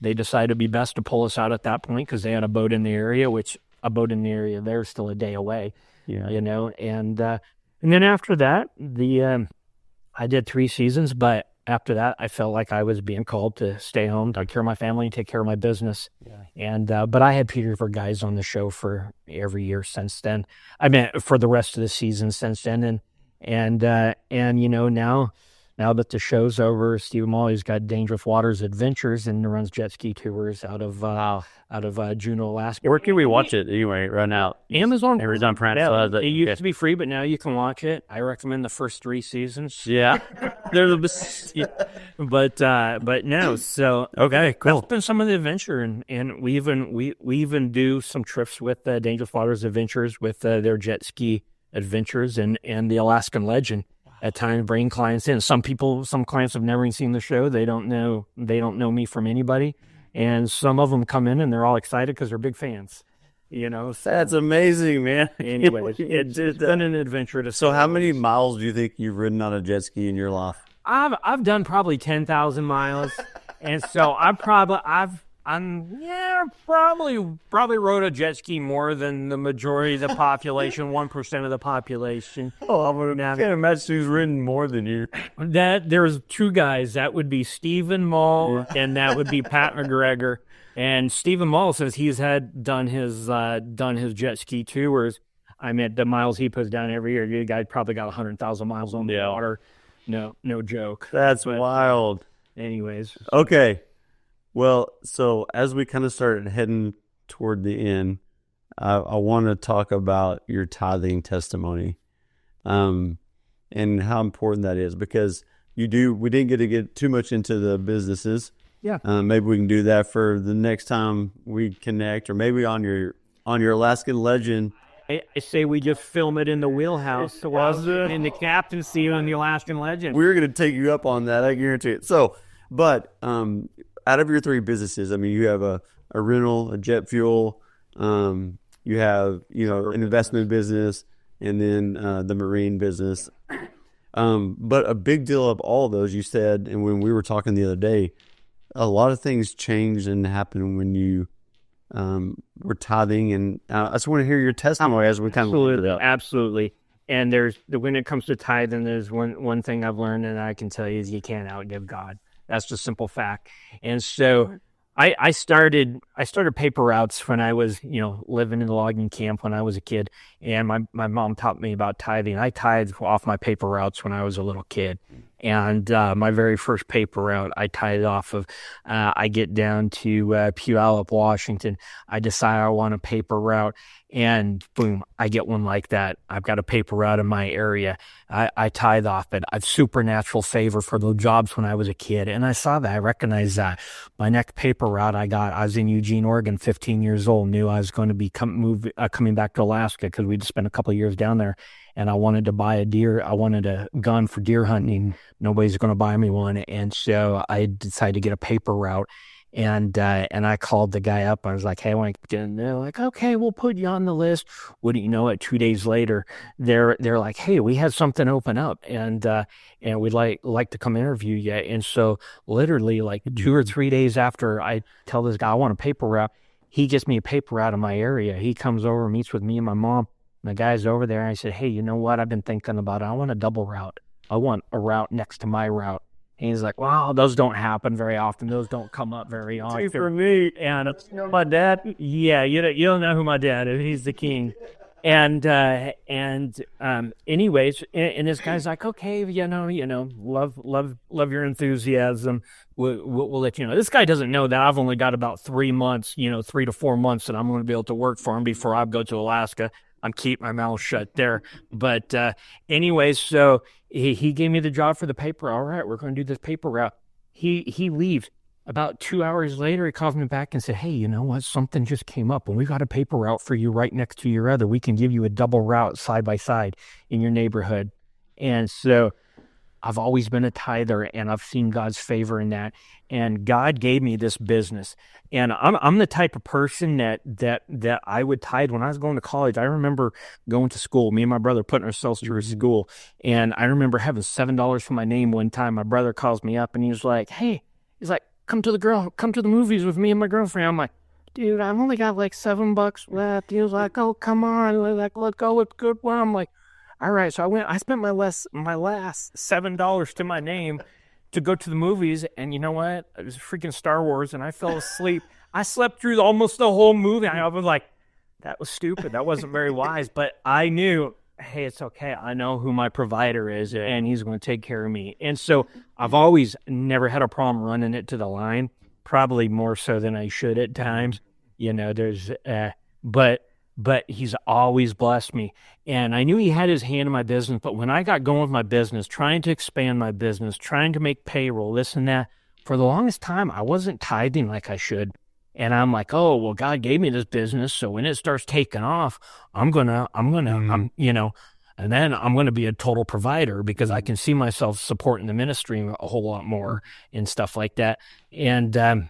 They decided it'd be best to pull us out at that point because they had a boat in the area, which a boat in the area there is still a day away. Yeah, and then after that, I did 3 seasons, but after that, I felt like I was being called to stay home, take care of my family, and take care of my business. Yeah. And but I had Petersburg guys on the show for every year since then. I mean, for the rest of the season since then, and now that the show's over, Stephen Molly's got Dangerous Waters Adventures and runs jet ski tours out of Juneau, Alaska. Where can we watch it anyway right now? Amazon. Amazon Prime. It used to be free, but now you can watch it. I recommend the first 3 seasons. Yeah. They're the best. But no. So okay, cool. That's been some of the adventure, and we even do some trips with Dangerous Waters Adventures with their jet ski adventures and the Alaskan Legend. At times, bring clients in. Some clients have never even seen the show. They don't know me from anybody, and some of them come in and they're all excited because they're big fans. So That's amazing, man. Anyways, it's been an adventure. So, how many miles do you think you've ridden on a jet ski in your life? I've done probably 10,000 miles, and so I've probably rode a jet ski more than the majority of the population, 1% of the population. Oh, I can't imagine who's ridden more than you. There's 2 guys. That would be Stephen Mull and that would be Pat McGregor. And Stephen Mull says he's done his jet ski tours. I mean, the miles he puts down every year, the guy probably got 100,000 miles on the water. No joke. That's wild. Anyways. Okay. Well, so as we kind of started heading toward the end, I want to talk about your tithing testimony, and how important that is, because we didn't get to get too much into the businesses. Yeah. Maybe we can do that for the next time we connect, or maybe on your Alaskan Legend. I say we just film it in the wheelhouse in the captaincy on the Alaskan Legend. We're going to take you up on that, I guarantee it. So, but out of your 3 businesses, I mean, you have a rental, a jet fuel, you have, an investment business, and then the marine business. But a big deal of all of those, you said, and when we were talking the other day, a lot of things changed and happened when you were tithing. And I just want to hear your testimony as we kind of look it up. Absolutely. And when it comes to tithing, there's one thing I've learned, and I can tell you, is you can't outgive God. That's just simple fact. And so I started paper routes when I was, living in a logging camp when I was a kid. And my mom taught me about tithing. I tithed off my paper routes when I was a little kid. And my very first paper route, I tithed off of, I get down to Puyallup, Washington. I decide I want a paper route. And boom, I get one like that. I've got a paper route in my area. I tithe off it. I've supernatural favor for the jobs when I was a kid. And I saw that. I recognized that. My next paper route I was in Eugene, Oregon, 15 years old. Knew I was going to be coming back to Alaska because we'd spent a couple of years down there. And I wanted to buy I wanted a gun for deer hunting. Nobody's going to buy me one. And so I decided to get a paper route. And I called the guy up. I was like, hey, I want to get in. They're like, okay, we'll put you on the list. Wouldn't you know it, 2 days later, they're like, hey, we had something open up, and we'd like to come interview you. And so literally like 2 or 3 days after I tell this guy I want a paper route, he gets me a paper route in my area. He comes over, meets with me and my mom. And the guy's over there, and I said, hey, you know what? I've been thinking about it. I want a double route. I want a route next to my route. And he's like, wow, those don't happen very often. Those don't come up very often. For me. And my dad, yeah, you don't know who my dad is. He's the king. Anyways, and this guy's like, okay, love your enthusiasm. We'll let you know. This guy doesn't know that I've only got about 3 months, 3 to 4 months that I'm going to be able to work for him before I go to Alaska. I'm keeping my mouth shut there. But anyways, so he gave me the job for the paper. All right, we're going to do this paper route. He leaves. About 2 hours later, he called me back and said, hey, you know what? Something just came up and we got a paper route for you right next to your other. We can give you a double route side by side in your neighborhood. And so I've always been a tither, and I've seen God's favor in that. And God gave me this business. And I'm the type of person that I would tithe. When I was going to college, I remember going to school, me and my brother putting ourselves through school. And I remember having $7 for my name one time. My brother calls me up and he was like, hey, come to the movies with me and my girlfriend. I'm like, dude, I've only got like $7 left. He was like, oh, come on, like, let's go with good one. I'm like, all right. So I spent my last $7 to my name to go to the movies. And you know what? It was freaking Star Wars, and I fell asleep. I slept through almost the whole movie. I was like, that was stupid. That wasn't very wise. But I knew, hey, it's okay. I know who my provider is, and he's going to take care of me. And so I've always never had a problem running it to the line, probably more so than I should at times. But he's always blessed me. And I knew he had his hand in my business, but when I got going with my business, trying to expand my business, trying to make payroll, this and that, for the longest time, I wasn't tithing like I should. And I'm like, oh, well, God gave me this business, so when it starts taking off, and then I'm going to be a total provider because I can see myself supporting the ministry a whole lot more and stuff like that. And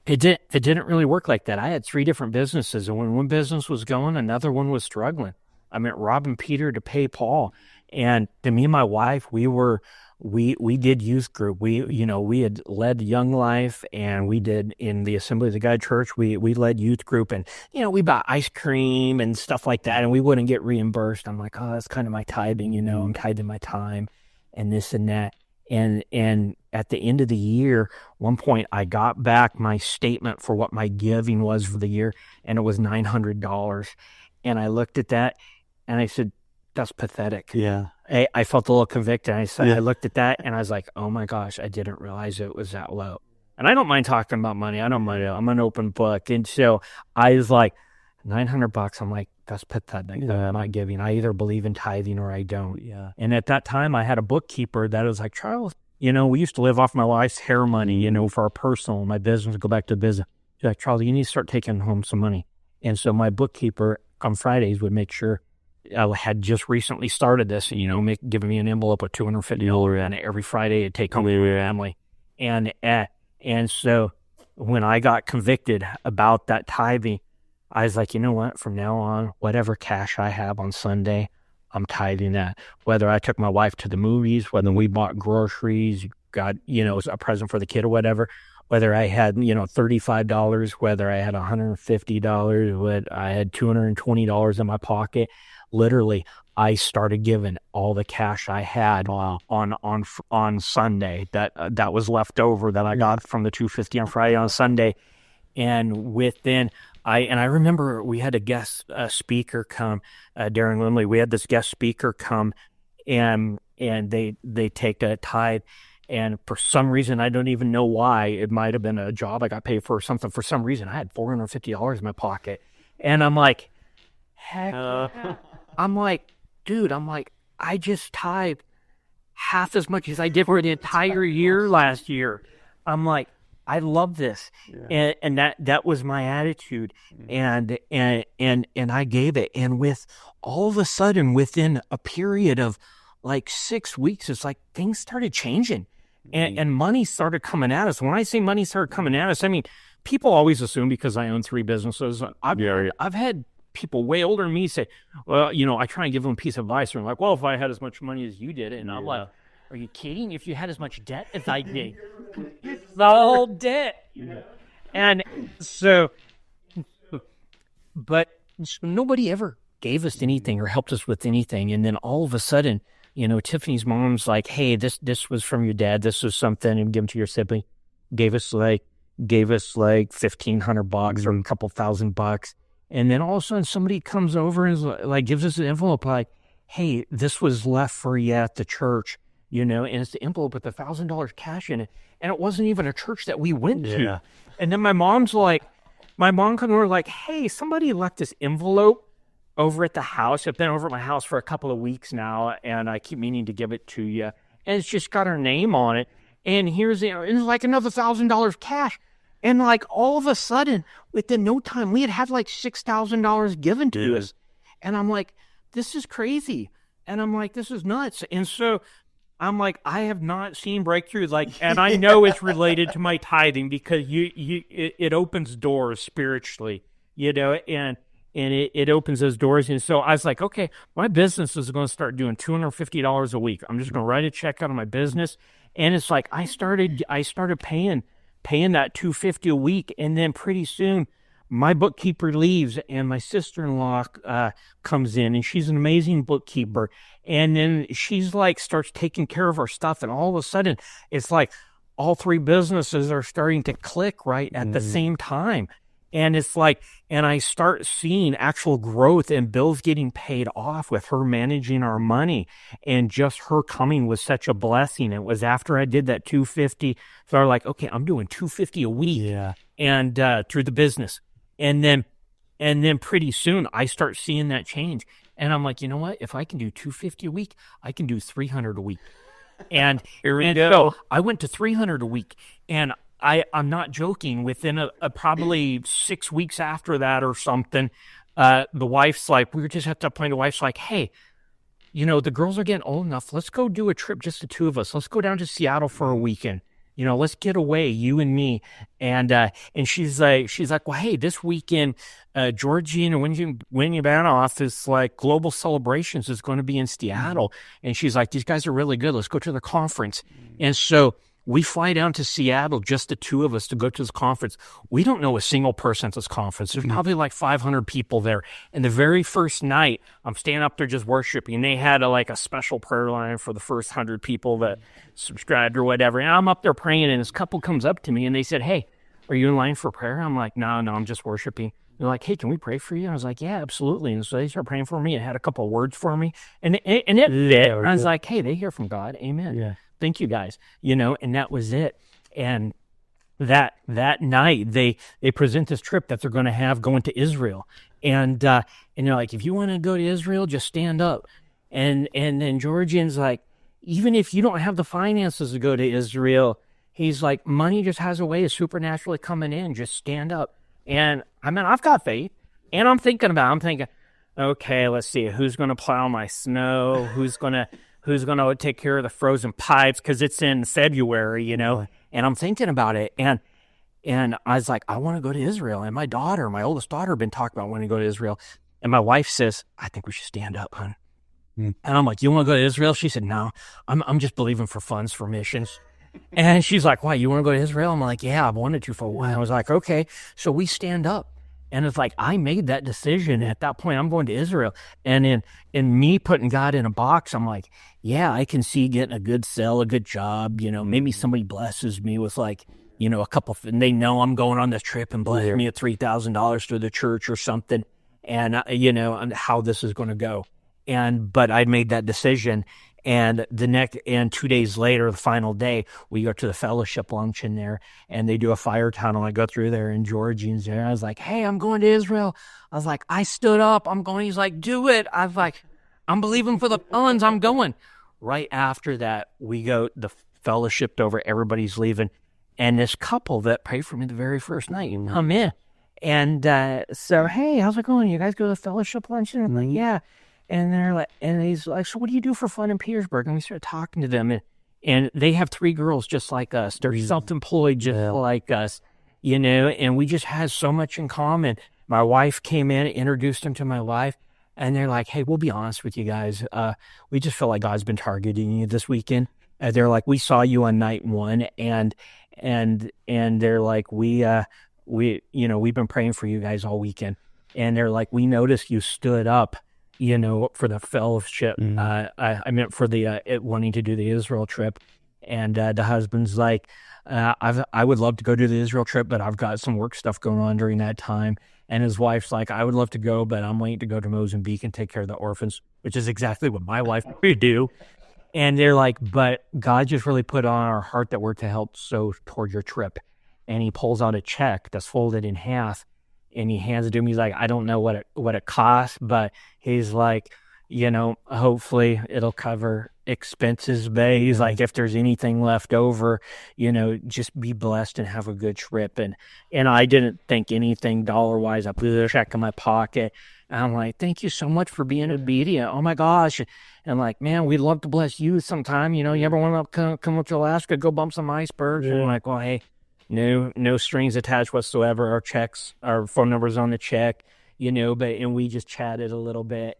it didn't really work like that. I had 3 different businesses, and when one business was going, another one was struggling. I meant robbing Peter to pay Paul. And to me and my wife, we did youth group. We had led Young Life, and we did in the Assembly of the God Church. We led youth group, and we bought ice cream and stuff like that, and we wouldn't get reimbursed. I'm like, oh, that's kind of my tithing, I'm tithing my time, and this and that. And at the end of the year, one point I got back my statement for what my giving was for the year, and it was $900. And I looked at that, and I said, that's pathetic. Yeah. I felt a little convicted. I looked at that and I was like, oh my gosh, I didn't realize it was that low. And I don't mind talking about money. I don't mind. I'm an open book. And so I was like, $900. I'm like, that's pathetic. I'm not giving. I either believe in tithing or I don't. Yeah. And at that time I had a bookkeeper that was like, Charles, we used to live off my wife's hair money, for our personal, my business, go back to business. She's like, Charles, you need to start taking home some money. And so my bookkeeper on Fridays would make sure I had just recently started this, giving me an envelope of $250, and every Friday I'd take home to my family. And so when I got convicted about that tithing, I was like, you know what? From now on, whatever cash I have on Sunday, I'm tithing that. Whether I took my wife to the movies, whether we bought groceries, got, a present for the kid or whatever, whether I had, $35, whether I had $150, whether I had $220 in my pocket. Literally, I started giving all the cash I had on Sunday that was left over that I got from the $250 on Friday on Sunday. And I remember we had a guest speaker come, Darren Lindley. We had this guest speaker come, and they take a tithe. And for some reason, I don't even know why, it might have been a job I got paid for or something. For some reason, I had $450 in my pocket. And I'm like, heck yeah. I'm like, dude, I just tithed half as much as I did for the entire year last year. I'm like, I love this. Yeah. And that was my attitude. And I gave it. And with all of a sudden, within a period of like 6 weeks, it's like things started changing and money started coming at us. When I say money started coming at us, I mean, people always assume because I own 3 businesses, I've had people way older than me say, well, I try and give them a piece of advice. And I'm like, well, if I had as much money as you did, and I'm like, are you kidding? If you had as much debt as I did, the whole debt. Yeah. And so, but nobody ever gave us anything or helped us with anything. And then all of a sudden, Tiffany's mom's like, hey, this was from your dad. This was something, and give them to your sibling. Gave us like $1,500 or a couple $1,000. And then all of a sudden somebody comes over and is like gives us an envelope like, hey, this was left for you at the church, and it's the envelope with $1,000 cash in it. And it wasn't even a church that we went to. And then my mom comes over like, hey, somebody left this envelope over at the house. I've been over at my house for a couple of weeks now, and I keep meaning to give it to you. And it's just got her name on it. And it's like another $1,000 cash. And like all of a sudden, within no time, we had like $6,000 given to us. And I'm like, this is crazy. And I'm like, this is nuts. And so I'm like, I have not seen breakthrough and I know it's related to my tithing because it opens doors spiritually, and it opens those doors. And so I was like, okay, my business is going to start doing $250 a week. I'm just going to write a check out of my business. And it's like, I started paying that $250 a week. And then pretty soon my bookkeeper leaves and my sister-in-law comes in, and she's an amazing bookkeeper. And then she's like starts taking care of our stuff. And all of a sudden it's like all three businesses are starting to click right at the same time. And it's like, and I start seeing actual growth and bills getting paid off with her managing our money, and just her coming was such a blessing. It was after I did that $250. So I'm like, okay, I'm doing $250 a week and through the business. And then pretty soon I start seeing that change. And I'm like, you know what? If I can do $250 a week, I can do $300 a week. And here we go. So I went to $300 a week, and I'm not joking. Within a probably 6 weeks after that or something, the wife's like, we were just at that point. The wife's like, hey, the girls are getting old enough. Let's go do a trip, just the two of us. Let's go down to Seattle for a weekend. Let's get away, you and me. And she's like, well, hey, this weekend, Georgina, when you ban off, is like Global Celebrations is going to be in Seattle. And she's like, these guys are really good. Let's go to the conference. And so we fly down to Seattle, just the two of us, to go to this conference. We don't know a single person at this conference. There's probably like 500 people there. And the very first night, I'm staying up there just worshiping. They had a special prayer line for the first 100 people that subscribed or whatever. And I'm up there praying, and this couple comes up to me, and they said, hey, are you in line for prayer? I'm like, no, I'm just worshiping. They're like, hey, can we pray for you? I was like, yeah, absolutely. And so they started praying for me and had a couple of words for me. And I was like, hey, they hear from God. Amen. Yeah. Thank you guys, and that was it. And that night they present this trip that they're going to have going to Israel. And they're like, if you want to go to Israel, just stand up. And then Georgian's like, even if you don't have the finances to go to Israel, he's like, money just has a way of supernaturally coming in. Just stand up. And I mean, I've got faith, and I'm thinking, okay, let's see, who's going to plow my snow? Who's going to take care of the frozen pipes? Because it's in February, And I'm thinking about it. And I was like, I want to go to Israel. And my oldest daughter, had been talking about wanting to go to Israel. And my wife says, I think we should stand up, hon. And I'm like, you want to go to Israel? She said, no, I'm just believing for funds for missions. And she's like, why, you want to go to Israel? I'm like, yeah, I've wanted to for a while. I was like, okay. So we stand up. And it's like, I made that decision at that point. I'm going to Israel. And in me putting God in a box, I'm like, yeah, I can see getting a good sell, a good job. Maybe somebody blesses me with a couple, and they know I'm going on this trip and bless me at $3,000 to the church or something. And, how this is going to go. But I made that decision. And 2 days later, the final day, we go to the fellowship luncheon there, and they do a fire tunnel. I go through there, and Georgian's there. I was like, hey, I'm going to Israel. I was like, I stood up. I'm going. He's like, do it. I was like, I'm believing for the funds. I'm going. Right after that, we go, the fellowshiped over. Everybody's leaving. And this couple that prayed for me the very first night come in. And so, hey, how's it going? You guys go to the fellowship luncheon? I'm like, yeah. And they're like, and he's like, so what do you do for fun in Petersburg? And we started talking to them, and they have 3 girls just like us. They're self-employed just like us, and we just had so much in common. My wife came in, introduced them to my wife, and they're like, hey, we'll be honest with you guys. We just feel like God's been targeting you this weekend. They're like, we saw you on night 1, and they're like, we've been praying for you guys all weekend. And they're like, we noticed you stood up, for the fellowship. I meant for the wanting to do the Israel trip. And the husband's like, I would love to go to the Israel trip, but I've got some work stuff going on during that time. And his wife's like, I would love to go, but I'm waiting to go to Mozambique and take care of the orphans, which is exactly what my wife would do. And they're like, but God just really put on our heart that we're to help sow toward your trip. And he pulls out a check that's folded in half, and he hands it to me. He's like, I don't know what it costs, but he's like, hopefully it'll cover expenses. But he's like, if there's anything left over, just be blessed and have a good trip. And I didn't think anything dollar-wise. I put a check in my pocket. And I'm like, thank you so much for being obedient. Oh my gosh. And like, man, we'd love to bless you sometime. You ever want to come up to Alaska, go bump some icebergs? Yeah. And I'm like, well, hey, no strings attached whatsoever. Our phone number's on the check, and we just chatted a little bit.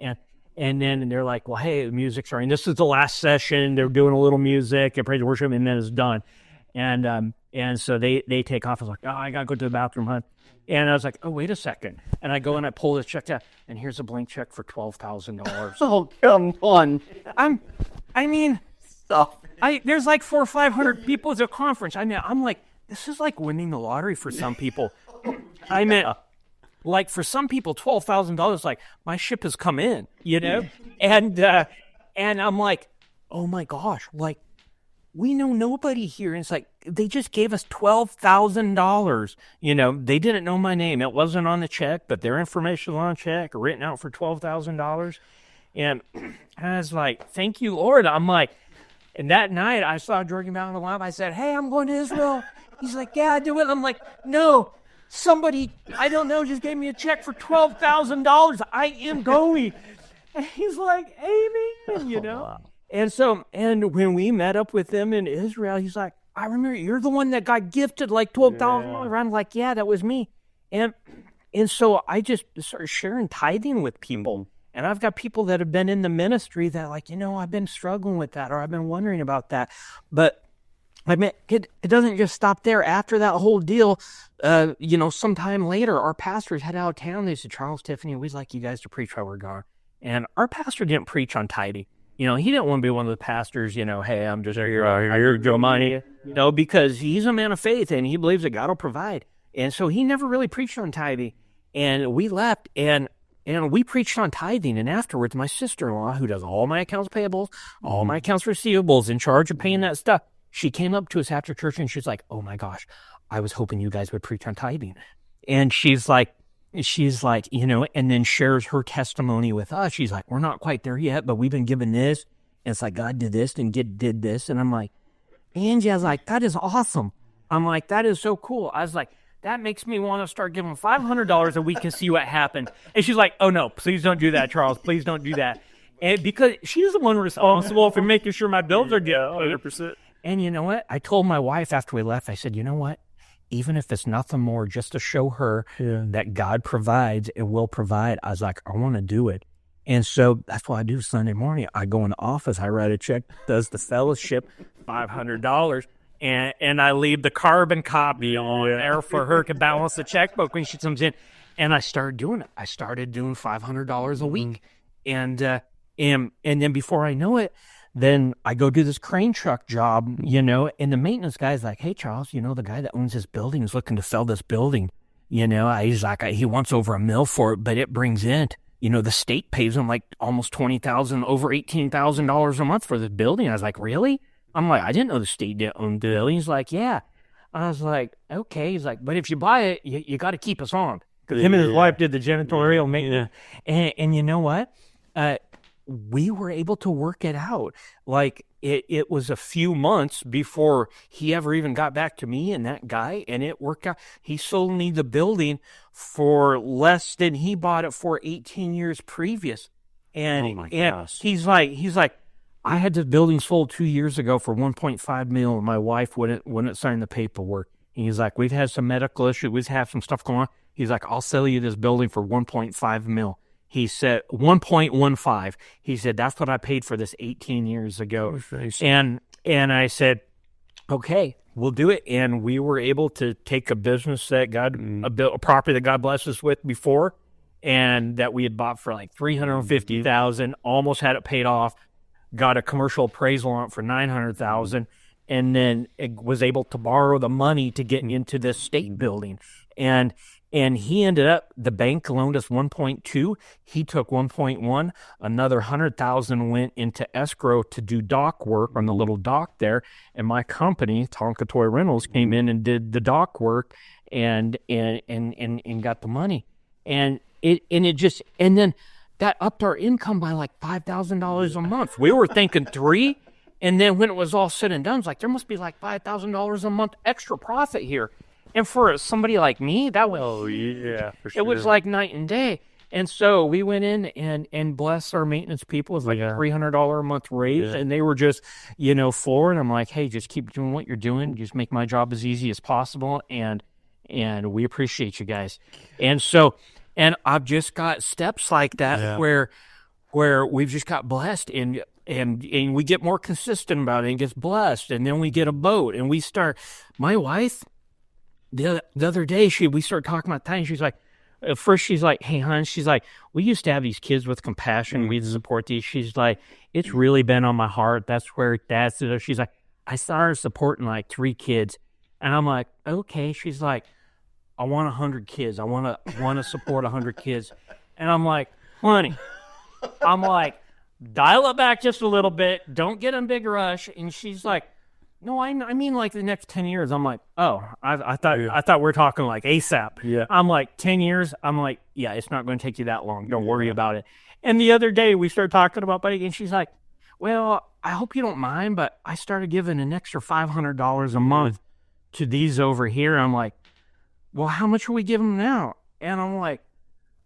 And then they're like, well, hey, the music's starting. This is the last session. They're doing a little music and praise and worship, and then it's done. And so they take off. I was like, oh, I got to go to the bathroom, huh? And I was like, oh, wait a second. And I go and I pull this check out, and here's a blank check for $12,000. Oh, come on. There's like 400 or 500 people at the conference. I'm like, this is like winning the lottery for some people. Like for some people, $12,000, like my ship has come in, and I'm like, oh my gosh, like we know nobody here. And it's like, they just gave us $12,000. They didn't know my name. It wasn't on the check, but their information was on a check written out for $12,000. And I was like, thank you, Lord. I'm like, and that night I saw Jordan Mountain Lamb. I said, hey, I'm going to Israel. He's like, yeah, do it. I'm like, no, somebody, I don't know, just gave me a check for $12,000. I am going. And he's like, amen, Wow. And when we met up with them in Israel, he's like, I remember you're the one that got gifted like $12,000. Yeah. I'm like, yeah, that was me. And so I just started sharing tithing with people. And I've got people that have been in the ministry that like, I've been struggling with that, or I've been wondering about that. But it doesn't just stop there. After that whole deal, sometime later, our pastors head out of town. They said, Charles, Tiffany, we'd like you guys to preach while we're gone. And our pastor didn't preach on tithing. He didn't want to be one of the pastors, hey, I'm just here, Joe Money, because he's a man of faith and he believes that God will provide. And so he never really preached on tithing. And we left and we preached on tithing. And afterwards, my sister-in-law, who does all my accounts payables, all my accounts receivables, in charge of paying that stuff, she came up to us after church and she's like, oh my gosh, I was hoping you guys would preach on tithing. And she's like, and then shares her testimony with us. She's like, we're not quite there yet, but we've been given this. And it's like, God did this and did this. And I'm like, Angie, I was like, that is awesome. I'm like, that is so cool. I was like, that makes me want to start giving $500 a week and see what happens. And she's like, oh no, please don't do that, Charles. Please don't do that. And because she's the one responsible for making sure my bills are good. 100%. And you know what? I told my wife after we left, I said, you know what? Even if it's nothing more, just to show her that God provides and will provide, I was like, I want to do it. And so that's what I do Sunday morning. I go in the office, I write a check, does the fellowship, $500, and I leave the carbon copy on there for her to balance the checkbook when she comes in. And I started doing it. I started doing $500 a week. And then before I know it, then I go do this crane truck job, and the maintenance guy's like, hey, Charles, the guy that owns this building is looking to sell this building. He's like, he wants over $1 million for it, but it brings in, the state pays him like almost $20,000, over $18,000 a month for this building. I was like, really? I'm like, I didn't know the state didn't own the building. He's like, yeah. I was like, okay. He's like, but if you buy it, you got to keep us on. Because him and his wife did the janitorial maintenance. And you know what? We were able to work it out. Like it was a few months before he ever even got back to me and that guy, and it worked out. He sold me the building for less than he bought it for 18 years previous. And, he's like, I had the building sold 2 years ago for $1.5 million. And my wife wouldn't sign the paperwork. And he's like, we've had some medical issues. We've had some stuff going on. He's like, I'll sell you this building for $1.5 million. He said 1.15. He said, that's what I paid for this 18 years ago. And I said, okay, we'll do it. And we were able to take a business that a property that God blessed us with before, and that we had bought for like $350,000, almost had it paid off, got a commercial appraisal on it for $900,000. and then it was able to borrow the money to get into this state building. And he ended up, the bank loaned us 1.2. He took 1.1. Another 100,000 went into escrow to do dock work on the little dock there. And my company, Tonka Toy Rentals, came in and did the dock work and got the money. And then that upped our income by like $5,000 a month. We were thinking $3,000. And then when it was all said and done, it's like, there must be like $5,000 a month extra profit here. And for somebody like me, that was, for sure. it was like night and day. And so we went in and blessed our maintenance people with like a $300 a month raise. And they were just, for it. I'm like, hey, just keep doing what you're doing. Just make my job as easy as possible. And we appreciate you guys. And so, and I've just got steps like that where we've just got blessed and we get more consistent about it and gets blessed. And then we get a boat and we start, my wife, the other day, we started talking about tithing. She's like, at first she's like, hey, hon, she's like, we used to have these kids with compassion. We'd support these. She's like, it's really been on my heart. That's where Dad's. She's like, I started supporting like 3 kids. And I'm like, okay. She's like, I want 100 kids. I want to support 100 kids. And I'm like, honey, I'm like, dial it back just a little bit. Don't get in a big rush. And she's like, no, I mean like the next 10 years. I'm like, oh, I thought we were talking like ASAP. Yeah. I'm like, 10 years? I'm like, yeah, it's not going to take you that long. Don't worry about it. And the other day we started talking about buddy, and she's like, well, I hope you don't mind, but I started giving an extra $500 a month to these over here. I'm like, well, how much are we giving them now? And I'm like,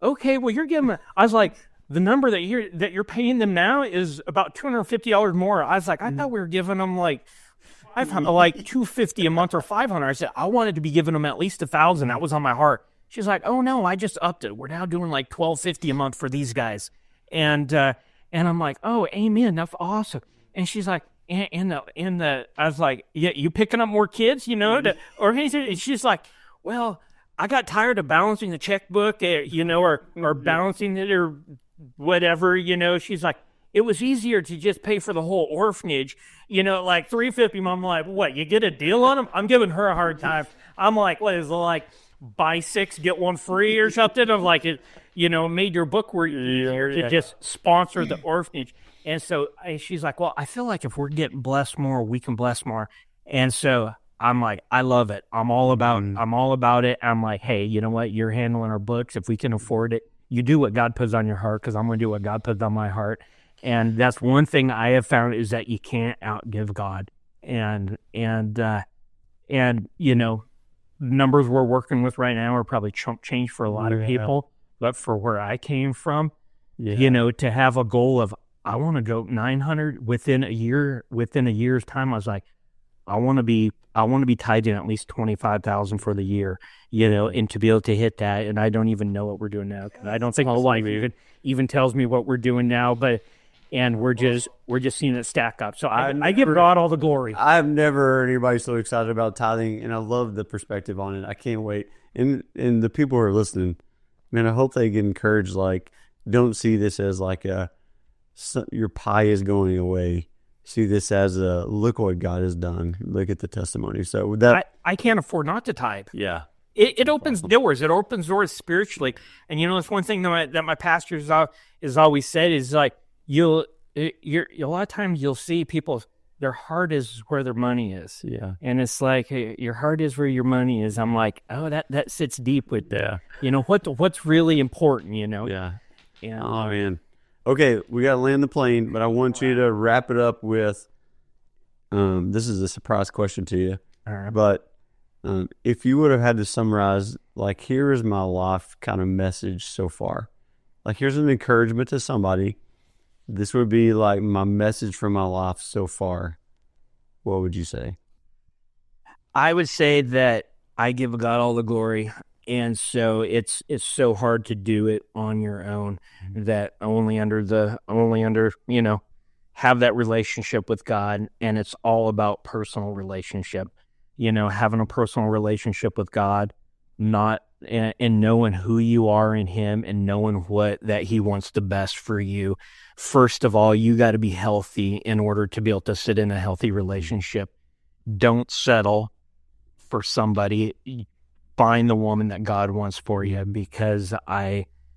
okay, well, you're giving them, I was like, the number that you're paying them now is about $250 more. I was like, I thought we were giving them like $250 a month or $500. I said, I wanted to be giving them at least $1,000. That was on my heart. She's like, oh no, I just upped it. We're now doing like $1,250 a month for these guys. And I'm like, oh, amen. That's awesome. And she's like, I was like, yeah, you picking up more kids, or she's like, well, I got tired of balancing the checkbook, or balancing it or whatever, She's like, it was easier to just pay for the whole orphanage, like $350. I'm like, what? You get a deal on them? I'm giving her a hard time. I'm like, what is it, like buy 6 get 1 free or something? I'm like, it, made your book where to just sponsor the orphanage. And so she's like, well, I feel like if we're getting blessed more, we can bless more. And so I'm like, I love it. I'm all about it. I'm like, hey, you know what? You're handling our books. If we can afford it, you do what God puts on your heart, because I'm going to do what God puts on my heart. And that's one thing I have found, is that you can't outgive God. And numbers we're working with right now are probably chump change for a lot of people. But for where I came from, to have a goal of, I want to go 900 within a year's time, I was like, I want to be tithing at least 25,000 for the year, and to be able to hit that. And I don't even know what we're doing now. I don't think my wife even tells me what we're doing now, and we're just seeing it stack up. So I give God all the glory. I've never heard anybody so excited about tithing, and I love the perspective on it. I can't wait. And the people who are listening, man, I hope they get encouraged. Like, don't see this as like your pie is going away. See this as look what God has done. Look at the testimony. So with that, I can't afford not to tithe. Yeah. It opens doors. It opens doors spiritually. And it's one thing that my pastor has always said is like, a lot of times you'll see people, their heart is where their money is. Yeah. And it's like, hey, your heart is where your money is. I'm like, oh, that sits deep with what's really important, Yeah. Yeah. Oh man. Okay, we got to land the plane, but I want you to wrap it up with, this is a surprise question to you. All right. But if you would have had to summarize, like, here is my life kind of message so far. Like, here's an encouragement to somebody. This would be like my message for my life so far. What would you say? I would say that I give God all the glory. And so it's so hard to do it on your own, that only under have that relationship with God. And it's all about personal relationship, having a personal relationship with God, and knowing who you are in Him, and knowing that He wants the best for you. First of all, you got to be healthy in order to be able to sit in a healthy relationship. don't settle for somebody. Find the woman that God wants for you, because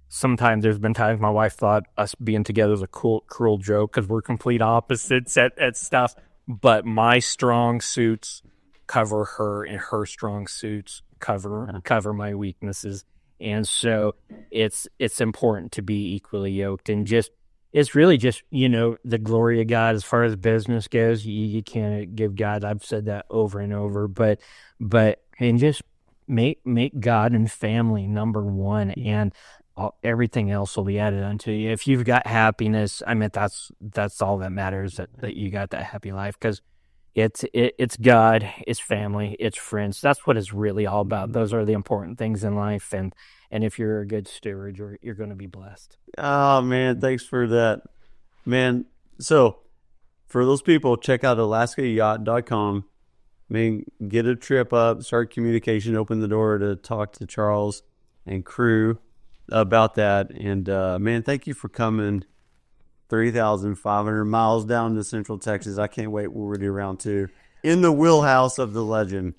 sometimes there's been times my wife thought us being together is a cruel joke because we're complete opposites at stuff. But my strong suits cover her, and her strong suits cover my weaknesses. And so it's important to be equally yoked, and it's really just, the glory of God as far as business goes. You can't give God, I've said that over and over, but and just make God and family number one, and everything else will be added unto you. If you've got happiness, I mean, that's all that matters, that you got that happy life, because it's God, it's family, it's friends. That's what it's really all about. Those are the important things in life, and if you're a good steward, you're going to be blessed. Oh man, thanks for that, man. So for those people, check out alaskayacht.com. Get a trip up, start communication, open the door to talk to Charles and crew about that. And man, thank you for coming 3,500 miles down to Central Texas. I can't wait. We'll do round 2 in the wheelhouse of the legend.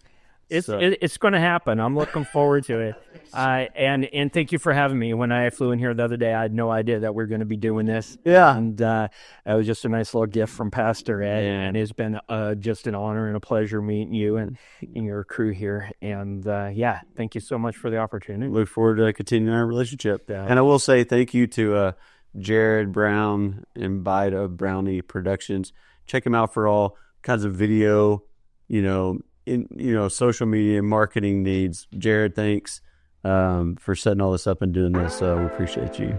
It's going to happen. I'm looking forward to it. And thank you for having me. When I flew in here the other day, I had no idea that we are going to be doing this. Yeah. And it was just a nice little gift from Pastor Ed. Yeah. And it's been just an honor and a pleasure meeting you and your crew here. And thank you so much for the opportunity. Look forward to continuing our relationship. Yeah. And I will say thank you to Jared Brown and Bite of Brownie Productions. Check him out for all kinds of video, social media marketing needs. Jared, thanks for setting all this up and doing this. We appreciate you.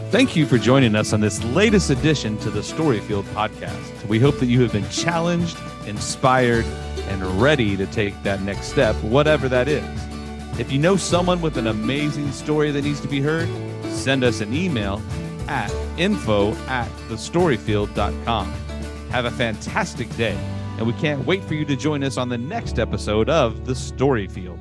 Thank you for joining us on this latest edition to the Storyfield podcast. We hope that you have been challenged, inspired, and ready to take that next step, whatever that is. If you know someone with an amazing story that needs to be heard, send us an email at info@thestoryfield.com. Have a fantastic day, and we can't wait for you to join us on the next episode of The Storyfield.